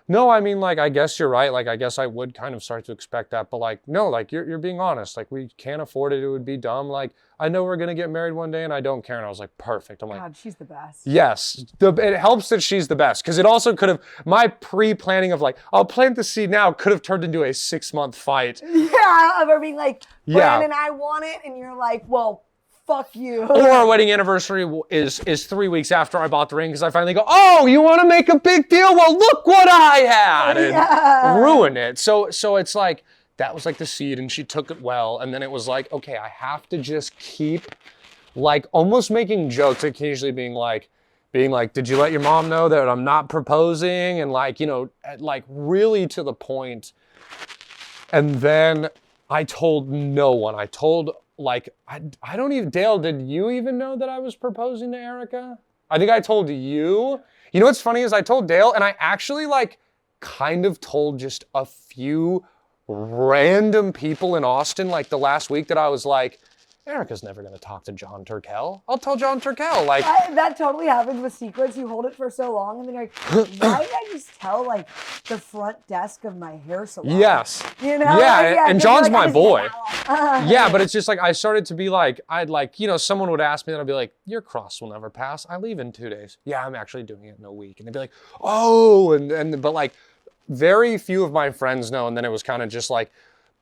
no, I mean, like, I guess you're right. Like, I guess I would kind of start to expect that. But, like, no, like, you're being honest. Like, we can't afford it. It would be dumb. Like, I know we're going to get married one day, and I don't care. And I was like, perfect. I'm like, God, she's the best. Yes. It helps that she's the best. Because it also could have, my pre-planning of, like, I'll plant the seed now could have turned into a 6-month fight. Yeah, of her being like, Brandon, I want it. And you're like, well, fuck you. Or our wedding anniversary is 3 weeks after I bought the ring because I finally go, oh, you want to make a big deal? Well, look what I had. And ruin it. So it's like, that was like the seed and she took it well. And then it was like, okay, I have to just keep like almost making jokes, occasionally being like, did you let your mom know that I'm not proposing? And like, you know, like really to the point. And then I told no one. I told like, I don't even, Dale, did you even know that I was proposing to Erica? I think I told you. You know what's funny is I told Dale and I actually like kind of told just a few random people in Austin like the last week that I was like, Erica's never going to talk to John Turkel. I'll tell John Turkel. Like that totally happens with secrets. You hold it for so long and then you're like, why did I just tell like the front desk of my hair salon? Yes. You know? Yeah, and John's like, my boy. Yeah, but it's just like I started to be like, I'd like, you know, someone would ask me and I'd be like, your cross will never pass. I leave in 2 days. Yeah, I'm actually doing it in a week. And they'd be like, oh, but like very few of my friends know. And then it was kind of just like,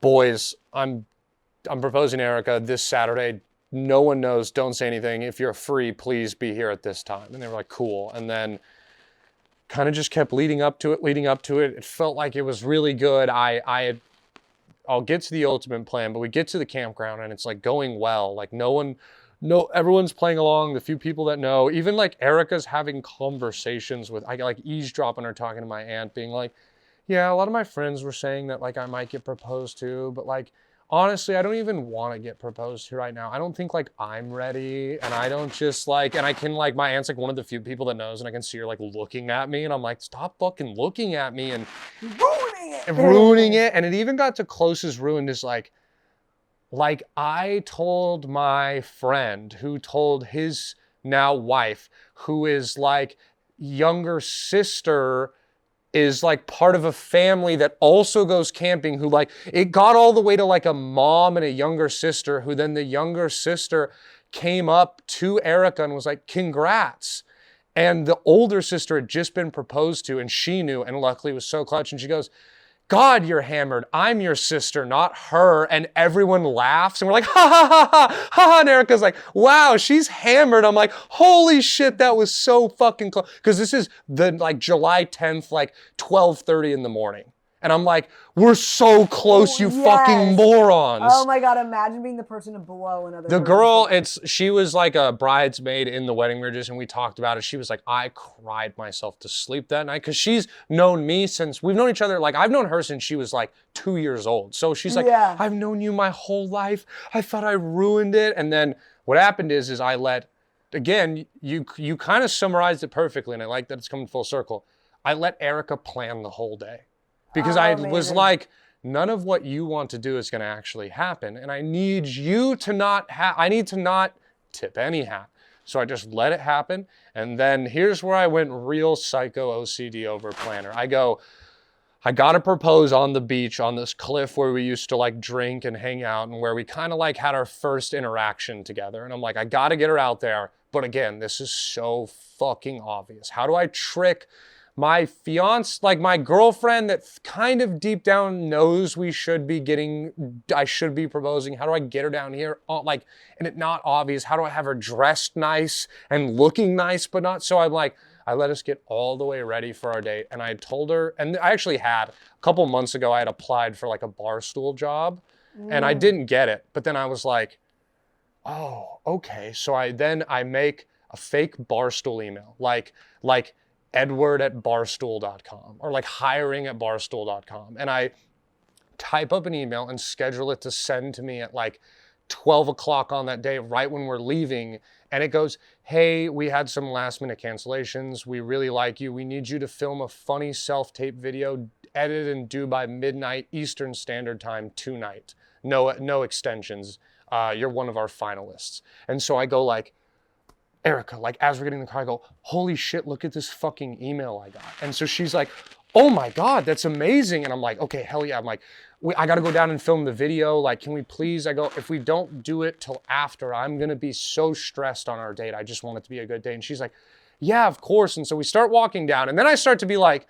boys, I'm proposing to Erica this Saturday. No one knows. Don't say anything. If you're free, please be here at this time. And they were like, cool. And then kind of just kept leading up to it. It felt like it was really good. I'll get to the ultimate plan, but we get to the campground and it's like going well. Like everyone's playing along. The few people that know, even like Erica's having conversations with, I like eavesdropping her talking to my aunt being like, yeah, a lot of my friends were saying that like I might get proposed to, but like, honestly, I don't even want to get proposed to right now. I don't think like I'm ready and I don't just like, and I can like, my aunt's like one of the few people that knows and I can see her like looking at me and I'm like, stop fucking looking at me and ruining it. And it even got to close as ruined as like I told my friend who told his now wife, who is like younger sister is like part of a family that also goes camping who like, it got all the way to like a mom and a younger sister who then the younger sister came up to Erica and was like, congrats. And the older sister had just been proposed to and she knew and luckily was so clutch. And she goes, God, you're hammered. I'm your sister, not her. And everyone laughs and we're like, ha ha ha ha ha. And Erica's like, wow, she's hammered. I'm like, holy shit, that was so fucking close. Because this is the like July 10th, like 12:30 in the morning. And I'm like, we're so close, you fucking morons. Oh my God, imagine being the person to blow another The girl, she was like a bridesmaid in the wedding marriages and we talked about it. She was like, I cried myself to sleep that night because she's known me since, we've known each other, like I've known her since she was like 2 years old. So she's like, I've known you my whole life. I thought I ruined it. And then what happened is I let, again, you kind of summarized it perfectly and I like that it's coming full circle. I let Erica plan the whole day. Because I was like, none of what you want to do is going to actually happen. And I need you to not I need to not tip any hat. So I just let it happen. And then here's where I went real psycho OCD over planner. I got to propose on the beach on this cliff where we used to like drink and hang out and where we kind of like had our first interaction together. And I'm like, I got to get her out there. But again, this is so fucking obvious. How do I trick my fiance, like my girlfriend that kind of deep down knows I should be proposing. How do I get her down here? Like, and it not obvious. How do I have her dressed nice and looking nice, but not? So I'm like, I let us get all the way ready for our date. And I told her, and I actually had a couple months ago, I had applied for like a Barstool job and I didn't get it. But then I was like, oh, okay. So I make a fake Barstool email, like edward@barstool.com or like hiring@barstool.com. And I type up an email and schedule it to send to me at like 12 o'clock on that day, right when we're leaving. And it goes, hey, we had some last minute cancellations. We really like you. We need you to film a funny self-tape video, edit and due by midnight Eastern Standard Time tonight. No extensions. You're one of our finalists. And so I go like, Erica, like as we're getting in the car, I go, holy shit, look at this fucking email I got. And so she's like, oh my God, that's amazing. And I'm like, okay, hell yeah. I'm like, I got to go down and film the video. Like, can we please? I go, if we don't do it till after, I'm going to be so stressed on our date. I just want it to be a good day. And she's like, yeah, of course. And so we start walking down and then I start to be like,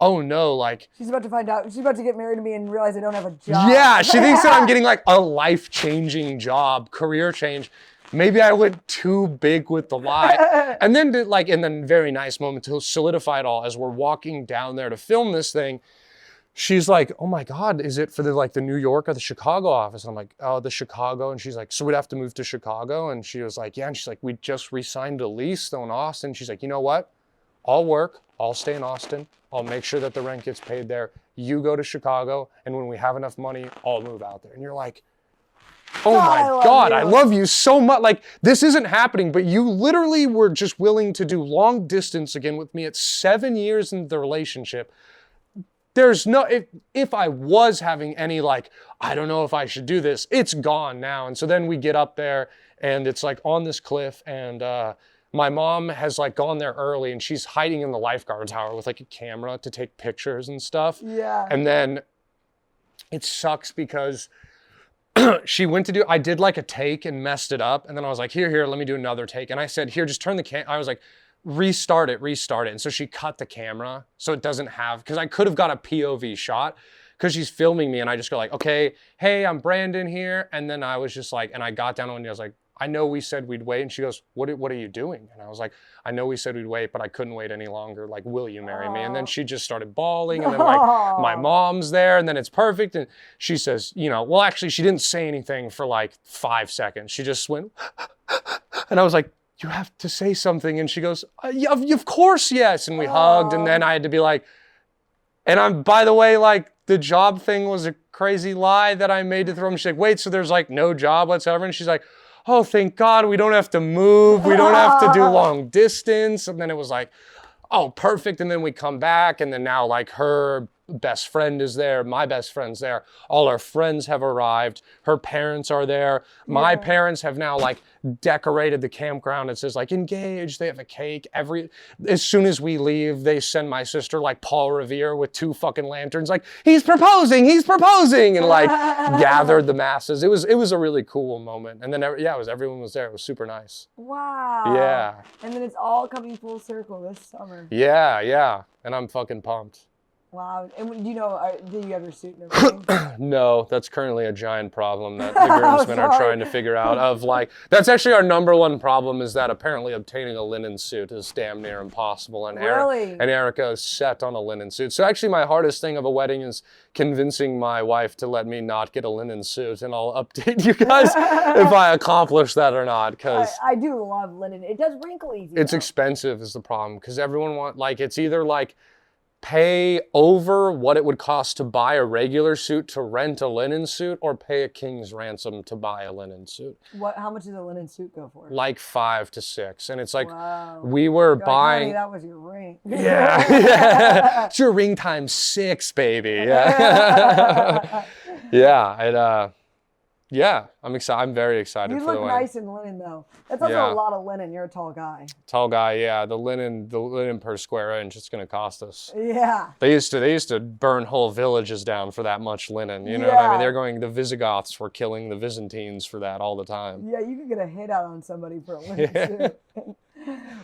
oh no, like. She's about to find out, she's about to get married to me and realize I don't have a job. Yeah, she thinks that I'm getting like a life-changing job, career change. maybe I went too big with the lie. And then in the very nice moment to solidify it all, as we're walking down there to film this thing, she's like, oh my God, is it for the New York or the Chicago office? And I'm like, oh, the Chicago. And she's like, so we'd have to move to Chicago? And she was like, yeah. And she's like, we just re-signed a lease though in Austin. She's like, you know what? I'll work. I'll stay in Austin. I'll make sure that the rent gets paid there. You go to Chicago. And when we have enough money, I'll move out there. And you're like, oh my God, I love you so much. Like, this isn't happening, but you literally were just willing to do long distance again with me at 7 years into the relationship. There's no, if I was having any I don't know if I should do this, it's gone now. And so then we get up there and it's on this cliff, and my mom has gone there early, and she's hiding in the lifeguard tower with a camera to take pictures and stuff. Yeah. And then it sucks because she went to I did a take and messed it up. And then I was like, here, let me do another take. And I said, here, just turn the I was like, restart it. And so she cut the camera so it doesn't have, because I could have got a POV shot because she's filming me, and I just go okay, hey, I'm Brandon here. And then I was just and I got down on it, I was like, I know we said we'd wait. And she goes, what are you doing? And I was like, I know we said we'd wait, but I couldn't wait any longer. Will you marry me? And then she just started bawling, and then my mom's there, and then it's perfect. And she says, well, actually she didn't say anything for 5 seconds. She just went, and I was like, you have to say something. And she goes, yeah, of course, yes. And we hugged, and then I had to be and I'm, by the way, the job thing was a crazy lie that I made to throw. She's like, wait, so there's no job whatsoever? And she's like, oh, thank God, we don't have to move. We don't have to do long distance. And then it was oh, perfect. And then we come back, and then now her best friend is there. My best friend's there. All our friends have arrived. Her parents are there. My parents have now decorated the campground. It says engaged. They have a cake. As soon as we leave, they send my sister Paul Revere with 2 fucking lanterns. He's proposing, and gathered the masses. It was a really cool moment. And then everyone was there. It was super nice. Wow. Yeah. And then it's all coming full circle this summer. Yeah. And I'm fucking pumped. Wow. And do you have your suit and everything? No, that's currently a giant problem that the groomsmen are trying to figure out. That's actually our number one problem, is that apparently obtaining a linen suit is damn near impossible. And really? And Erica is set on a linen suit. So actually my hardest thing of a wedding is convincing my wife to let me not get a linen suit. And I'll update you guys if I accomplish that or not. Because I do love linen. It does wrinkle easy. It's expensive is the problem, because everyone it's either pay over what it would cost to buy a regular suit to rent a linen suit, or pay a king's ransom to buy a linen suit. How much does a linen suit go for? 5 to 6. And it's wow. We were buying. Honey, that was your ring. Yeah. It's your ring times 6, baby. Yeah. Yeah, I'm excited. I'm very excited for the wedding. You look nice in linen, though. That's also a lot of linen. You're a tall guy. Tall guy, yeah. The linen per square inch, it's gonna cost us. Yeah. They used to burn whole villages down for that much linen. You know what I mean? The Visigoths were killing the Byzantines for that all the time. Yeah, you could get a hit out on somebody for a linen suit.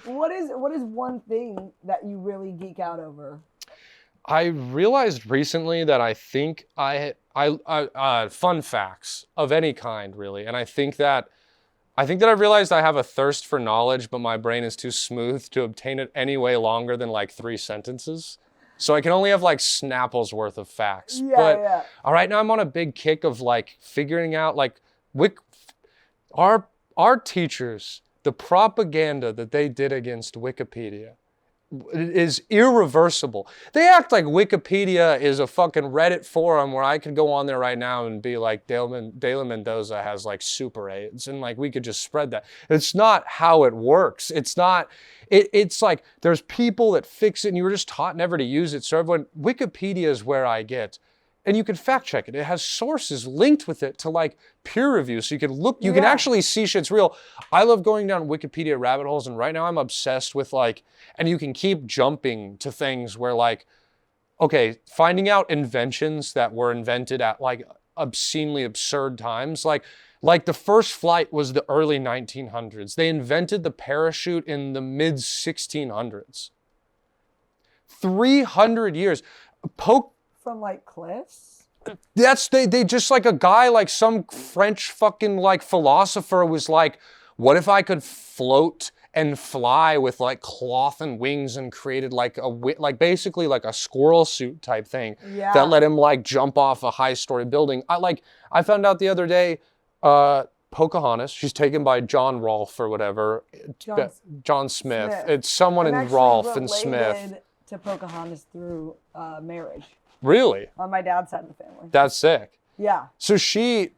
What is one thing that you really geek out over? I realized recently that I think I fun facts of any kind, really. And I think that I realized I have a thirst for knowledge, but my brain is too smooth to obtain it any way longer than 3 sentences. So I can only have Snapple's worth of facts. All right, now I'm on a big kick of figuring out our teachers, the propaganda that they did against Wikipedia is irreversible. They act like Wikipedia is a fucking Reddit forum where I could go on there right now and be like, De La Mendoza has super AIDS, and we could just spread that. It's not how it works. It's not. It's there's people that fix it, and you were just taught never to use it. So Wikipedia is where I get. And you can fact check it. It has sources linked with it to peer review. So you can look, you can actually see shit's real. I love going down Wikipedia rabbit holes. And right now I'm obsessed with and you can keep jumping to things where okay, finding out inventions that were invented at obscenely absurd times. Like the first flight was the early 1900s. They invented the parachute in the mid 1600s. 300 years. From cliffs? They just a guy some French fucking philosopher was what if I could float and fly with like cloth and wings and created like basically like a squirrel suit type thing that let him like jump off a high story building. I found out the other day, Pocahontas, she's taken by John Rolfe or whatever. John Smith. It's someone in Rolfe and Smith. To Pocahontas through marriage. Really? On my dad's side of the family. That's sick. Yeah. So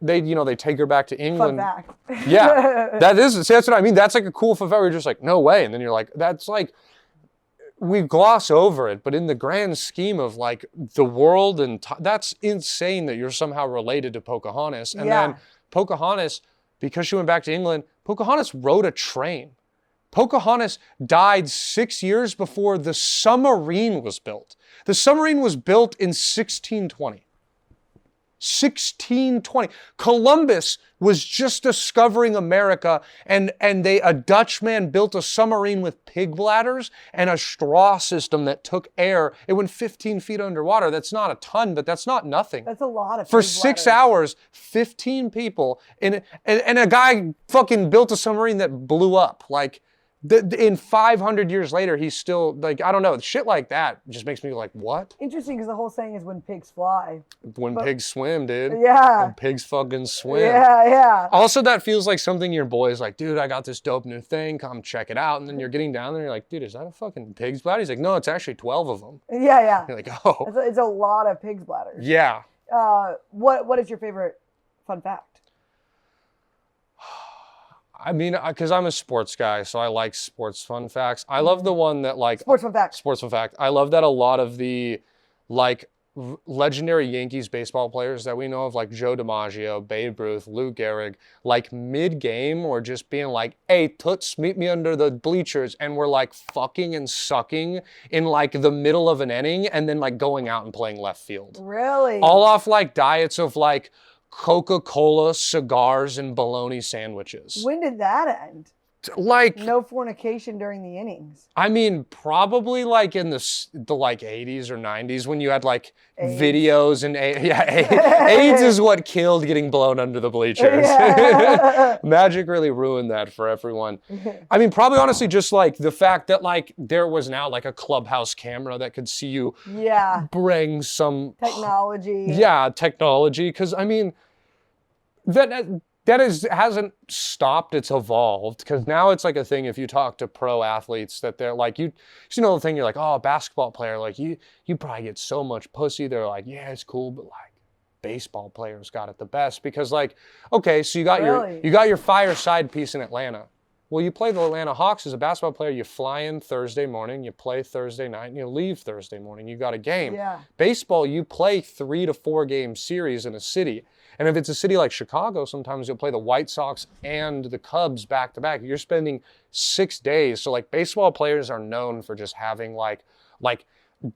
they take her back to England. Fun fact. Yeah. That's what I mean. That's like a cool fun fact. We're just like, no way. And then you're like, that's like, we gloss over it, but in the grand scheme of like the world and that's insane that you're somehow related to Pocahontas. And then Pocahontas, because she went back to England, Pocahontas rode a train. Pocahontas died 6 years before the submarine was built. The submarine was built in 1620. 1620. Columbus was just discovering America, and a Dutchman built a submarine with pig bladders and a straw system that took air. It went 15 feet underwater. That's not a ton, but that's not nothing. That's a lot of For 6 hours, 15 people, and a guy fucking built a submarine that blew up. Like, in 500 years later, he's still, like, I don't know, shit like that just makes me like, what? Interesting, because the whole saying is when pigs fly. When pigs swim, dude. Yeah. When pigs fucking swim. Yeah. Also, that feels like something your boy's like, dude, I got this dope new thing, come check it out. And then you're getting down there, you're like, dude, is that a fucking pig's bladder? He's like, no, it's actually 12 of them. Yeah. You're like, oh. It's a lot of pig's bladders. Yeah. What is your favorite fun fact? I mean, because I'm a sports guy, so I like sports fun facts. I love the one that like... Sports fun fact. Sports fun fact. I love that a lot of the like legendary Yankees baseball players that we know of, like Joe DiMaggio, Babe Ruth, Lou Gehrig, like mid-game or just being like, hey, toots, meet me under the bleachers, and we're like fucking and sucking in like the middle of an inning and then like going out and playing left field. Really? All off like diets of like Coca-Cola, cigars, and bologna sandwiches. When did that end? Like no fornication during the innings. I mean, probably like in the like 80s or 90s when you had like AIDS. Videos and AIDS is what killed getting blown under the bleachers. Yeah. Magic really ruined that for everyone. I mean, probably honestly just like the fact that like there was now like a clubhouse camera that could see you bring some technology. Yeah, technology. Because I mean, hasn't stopped, it's evolved, because now it's like a thing if you talk to pro athletes that they're like, you know the thing, you're like, oh, a basketball player, like you probably get so much pussy. They're like, yeah, it's cool, but like baseball players got it the best, because like, okay, so you got your fireside piece in Atlanta. Well, you play the Atlanta Hawks as a basketball player, you fly in Thursday morning, you play Thursday night, and you leave Thursday morning, you got a game. Yeah. Baseball, you play 3 to 4 game series in a city. And if it's a city like Chicago, sometimes you'll play the White Sox and the Cubs back to back. You're spending 6 days. So like baseball players are known for just having like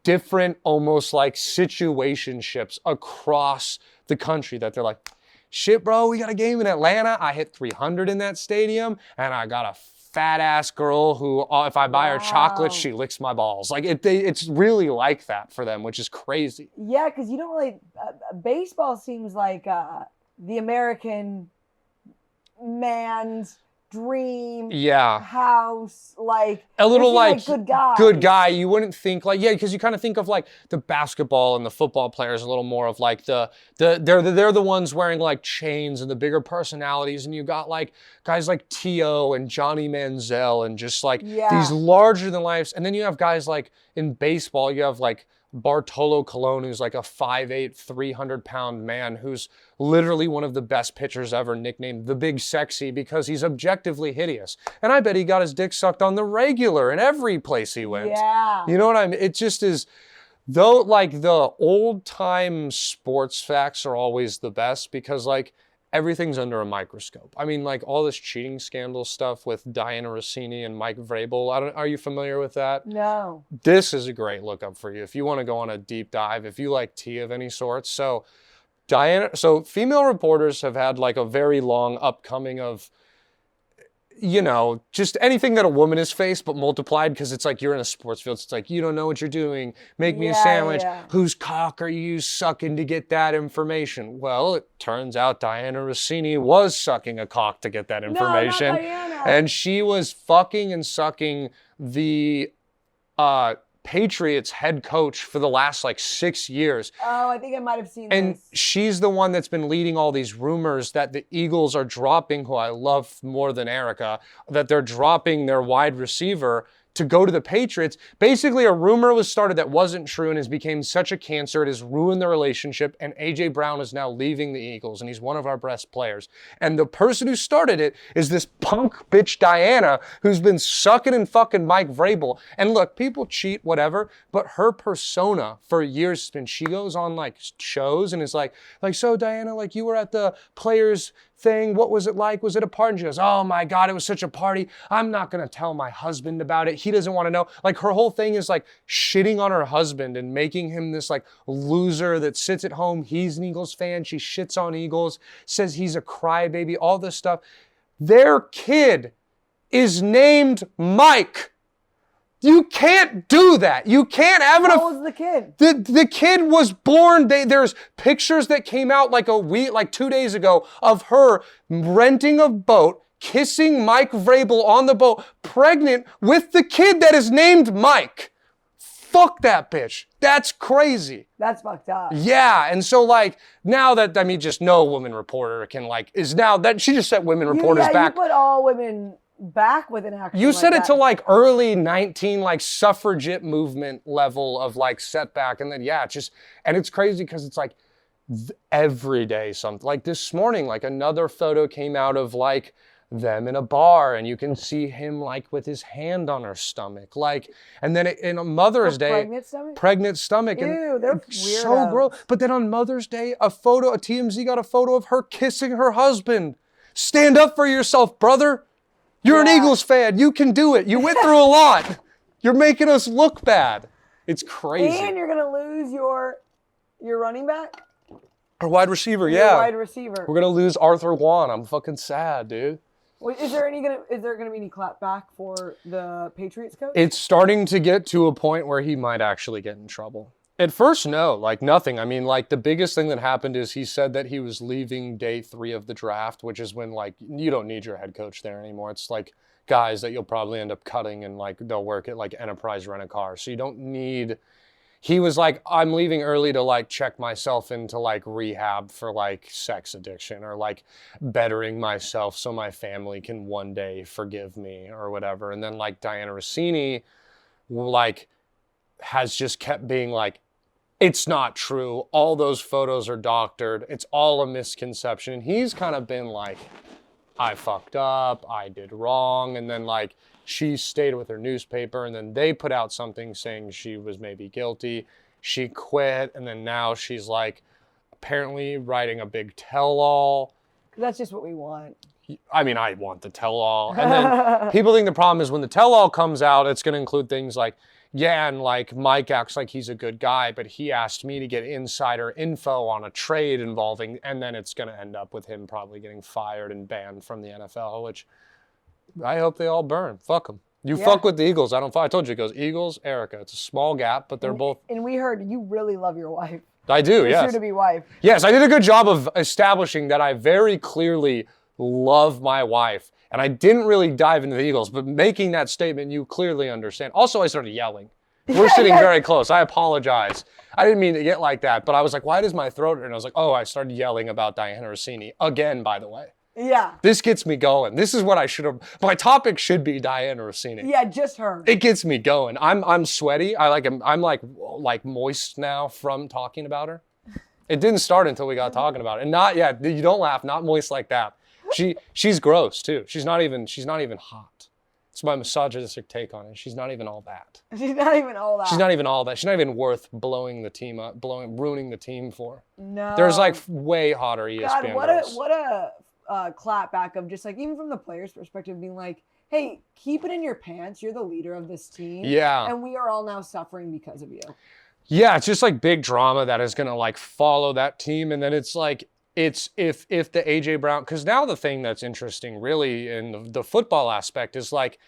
different almost like situationships across the country that they're like, shit, bro, we got a game in Atlanta. I hit 300 in that stadium and I got a fat ass girl who, if I buy her chocolate, she licks my balls. Like it's really like that for them, which is crazy. Yeah, because you don't really, baseball seems like the American man's dream house, like a little like good guy. You wouldn't think like, because you kind of think of like the basketball and the football players a little more of like they're the ones wearing like chains and the bigger personalities, and you got like guys like T.O. and Johnny Manziel and just like these larger than life, and then you have guys like in baseball, you have like Bartolo Colon, who's like a 5'8", 300-pound man who's literally one of the best pitchers ever, nicknamed the Big Sexy because he's objectively hideous. And I bet he got his dick sucked on the regular in every place he went. Yeah. You know what I mean? It just is, though, like the old-time sports facts are always the best because like everything's under a microscope. I mean, like all this cheating scandal stuff with Diana Rossini and Mike Vrabel. Are you familiar with that? No. This is a great lookup for you if you want to go on a deep dive, if you like tea of any sort. So female reporters have had like a very long upcoming of, just anything that a woman has faced, but multiplied, because it's like you're in a sports field. So it's like, you don't know what you're doing. Make me a sandwich. Yeah. Whose cock are you sucking to get that information? Well, it turns out Diana Rossini was sucking a cock to get that information. No, not Diana. And she was fucking and sucking the Patriots head coach for the last 6 years. Oh, I think I might have seen this. And she's the one that's been leading all these rumors that the Eagles are dropping, who I love more than Erica, that they're dropping their wide receiver to go to the Patriots. Basically, a rumor was started that wasn't true and has become such a cancer. It has ruined the relationship, and A.J. Brown is now leaving the Eagles, and he's one of our best players. And the person who started it is this punk bitch Diana, who's been sucking and fucking Mike Vrabel. And look, people cheat, whatever, but her persona for years has been, she goes on shows and is like, so Diana, you were at the Players thing, what was it like? Was it a party? And she goes, oh my God, it was such a party. I'm not gonna tell my husband about it. He doesn't want to know. Her whole thing is shitting on her husband and making him this loser that sits at home. He's an Eagles fan. She shits on Eagles, says he's a crybaby, all this stuff. Their kid is named Mike. You can't do that. You can't have How old was the kid? The kid was born. There's pictures that came out 2 days ago of her renting a boat, kissing Mike Vrabel on the boat, pregnant with the kid that is named Mike. Fuck that bitch. That's crazy. That's fucked up. Yeah, and so now that just no woman reporter can is now that she just set women reporters back. You put all women back with an action. You said it to early 19 suffragette movement level of setback, and then and it's crazy because it's every day something. This morning, another photo came out of them in a bar, and you can see him with his hand on her stomach, and then in a Mother's Day, pregnant stomach, Ew, and they're weirdo. So gross. But then on Mother's Day, a TMZ got a photo of her kissing her husband. Stand up for yourself, brother. You're an Eagles fan. You can do it. You went through a lot. You're making us look bad. It's crazy. And you're gonna lose your running back. Our wide receiver, Wide receiver. We're gonna lose Arthur Juan. I'm fucking sad, dude. Wait, is there gonna be any clapback for the Patriots coach? It's starting to get to a point where he might actually get in trouble. At first, no, nothing. I mean, the biggest thing that happened is he said that he was leaving day 3 of the draft, which is when, you don't need your head coach there anymore. It's, guys that you'll probably end up cutting and, they'll work at, Enterprise Rent-A-Car. So you don't need... He was I'm leaving early to, check myself into, rehab for, sex addiction or, bettering myself so my family can one day forgive me or whatever. And then, Diana Rossini, has just kept being it's not true. All those photos are doctored. It's all a misconception. And he's kind of been I fucked up. I did wrong. And then she stayed with her newspaper, and then they put out something saying she was maybe guilty. She quit. And then now she's apparently writing a big tell-all. That's just what we want. I mean, I want the tell-all. And then people think the problem is when the tell-all comes out, it's going to include things and Mike acts like he's a good guy, but he asked me to get insider info on a trade involving, and then it's going to end up with him probably getting fired and banned from the NFL, which I hope they all burn. Fuck them. You fuck with the Eagles. I told you it goes Eagles, Erica. It's a small gap, but they're both. And we heard you really love your wife. I do, yes. Soon to be wife. Yes, I did a good job of establishing that I very clearly love my wife. And I didn't really dive into the Eagles, but making that statement, you clearly understand. Also, I started yelling. We're sitting very close. I apologize. I didn't mean to get like that, but I was why does my throat hurt? And I was I started yelling about Diana Rossini. Again, by the way. Yeah. This gets me going. This is what I should have. My topic should be Diana Rossini. Yeah, just her. It gets me going. I'm sweaty. I'm moist now from talking about her. It didn't start until we got talking about it. And you don't laugh, not moist like that. She's gross too. She's not even hot. It's my misogynistic take on it. She's not even all that. She's not even all that. She's not even all that. She's not even worth blowing the team up, ruining the team for. No. There's way hotter ESPN girls. What a clap back of just even from the players' perspective being hey, keep it in your pants. You're the leader of this team. Yeah. And we are all now suffering because of you. Yeah, it's just big drama that is going to follow that team. And then it's it's if the AJ Brown, because now the thing that's interesting really in the football aspect is like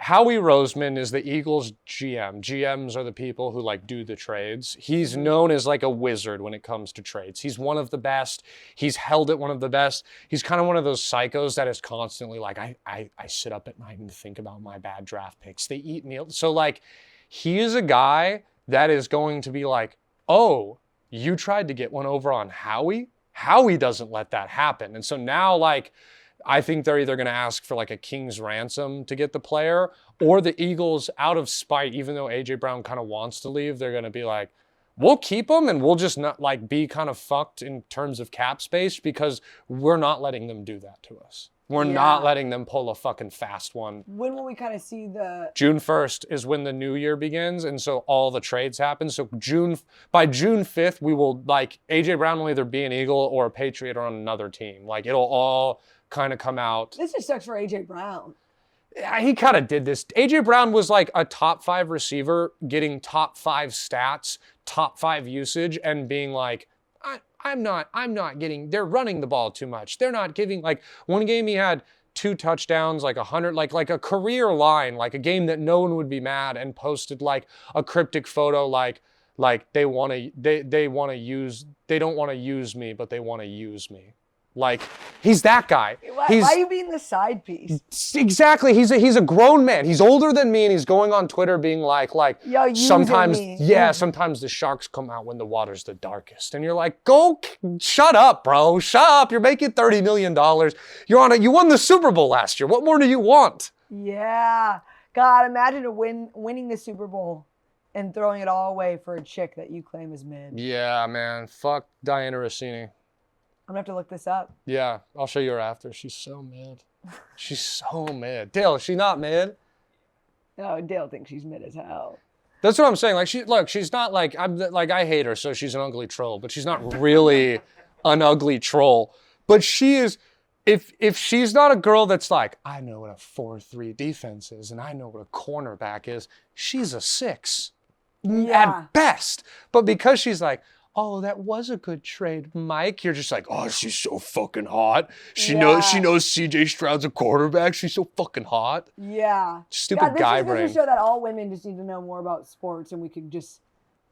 Howie Roseman is the Eagles GM. GMs are the people who like do the trades. He's known as like a wizard when it comes to trades. He's one of the best. He's held it one of the best. He's kind of one of those psychos that is constantly like, I sit up at night and think about my bad draft picks. They eat me. So like, he is a guy that is going to be like, oh, you tried to get one over on Howie? Howie doesn't let that happen. And so now like, I think they're either going to ask for like a king's ransom to get the player, or the Eagles, out of spite, even though AJ Brown kind of wants to leave, they're going to be like, we'll keep him and we'll just not like be kind of fucked in terms of cap space because we're not letting them do that to us. We're not letting them pull a fucking fast one. When will we kind of see the... June 1st is when the new year begins, and so all the trades happen. So by June 5th, we will, like, AJ Brown will either be an Eagle or a Patriot or on another team. Like, it'll all kind of come out. This just sucks for AJ Brown. He kind of did this. AJ Brown was like a top 5 receiver, getting top 5 stats, top 5 usage, and being like, I'm not getting, they're running the ball too much. They're not giving, like, one game he had 2 touchdowns, like 100, like a career line, like a game that no one would be mad, and posted like a cryptic photo, like they don't want to use me, but they want to use me. Like, he's that guy. Why are you being the side piece? Exactly. He's a grown man. He's older than me, and he's going on Twitter being like yo, sometimes, me. Sometimes the sharks come out when the water's the darkest. And you're like, shut up, bro. Shut up. You're making $30 million. You won the Super Bowl last year. What more do you want? Yeah. God, imagine winning the Super Bowl and throwing it all away for a chick that you claim is mid. Yeah, man. Fuck Diana Rossini. I'm gonna have to look this up. Yeah, I'll show you her after. She's so mid. She's so mid. Dale, is she not mid? No, Dale thinks she's mid as hell. That's what I'm saying. Like, she's not like, I hate her, so she's an ugly troll, but she's not really an ugly troll. But she is, if she's not a girl that's like, I know what a 4-3 defense is, and I know what a cornerback is, she's a 6 at best. But because she's like, oh, that was a good trade, Mike. You're just like, oh, she's so fucking hot. She knows CJ Stroud's a quarterback. She's so fucking hot. Yeah. Stupid guy brain. This is to show that all women just need to know more about sports, and we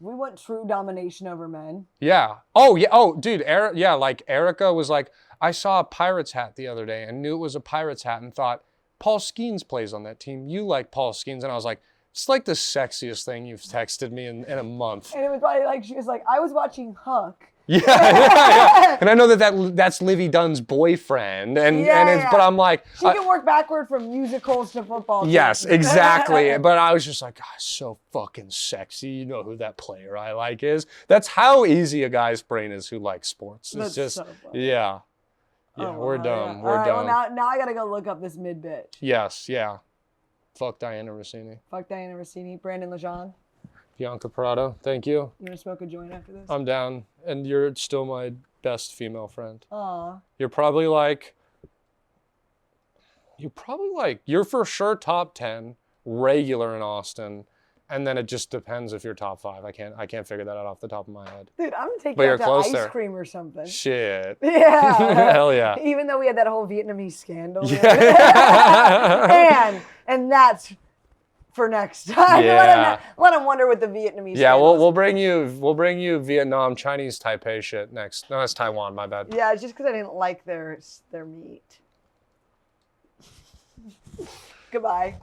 want true domination over men. Yeah. Oh, yeah. Oh, dude. Like Erica was like, I saw a Pirates hat the other day and knew it was a Pirates hat and thought, Paul Skeens plays on that team. You like Paul Skeens. And I was like, it's like the sexiest thing you've texted me in a month. And it was probably like, she was like, I was watching Huck. Yeah. And I know that's Livy Dunn's boyfriend. But I'm like. She can work backward from musicals to football teams. Yes, exactly. But I was just like, God, so fucking sexy. You know who that player I like is. That's how easy a guy's brain is who likes sports. It's just, so yeah. Yeah, we're done. We're done. Well, now I got to go look up this mid bitch. Yes, yeah. Fuck Diana Rossini. Fuck Diana Rossini. Brandon Legendre. Bianca Parato. Thank you. You want to smoke a joint after this? I'm down. And you're still my best female friend. Aw. You're for sure top 10, regular in Austin. And then it just depends if you're top 5. I can't figure that out off the top of my head. Dude, I'm gonna take you out to ice cream or something. Shit. Yeah. Hell yeah. Even though we had that whole Vietnamese scandal. Yeah. and that's for next time. Yeah. Let them wonder what the Vietnamese. Yeah, we'll bring you Vietnam Chinese Taipei shit next. No, that's Taiwan. My bad. Yeah, it's just because I didn't like their meat. Goodbye.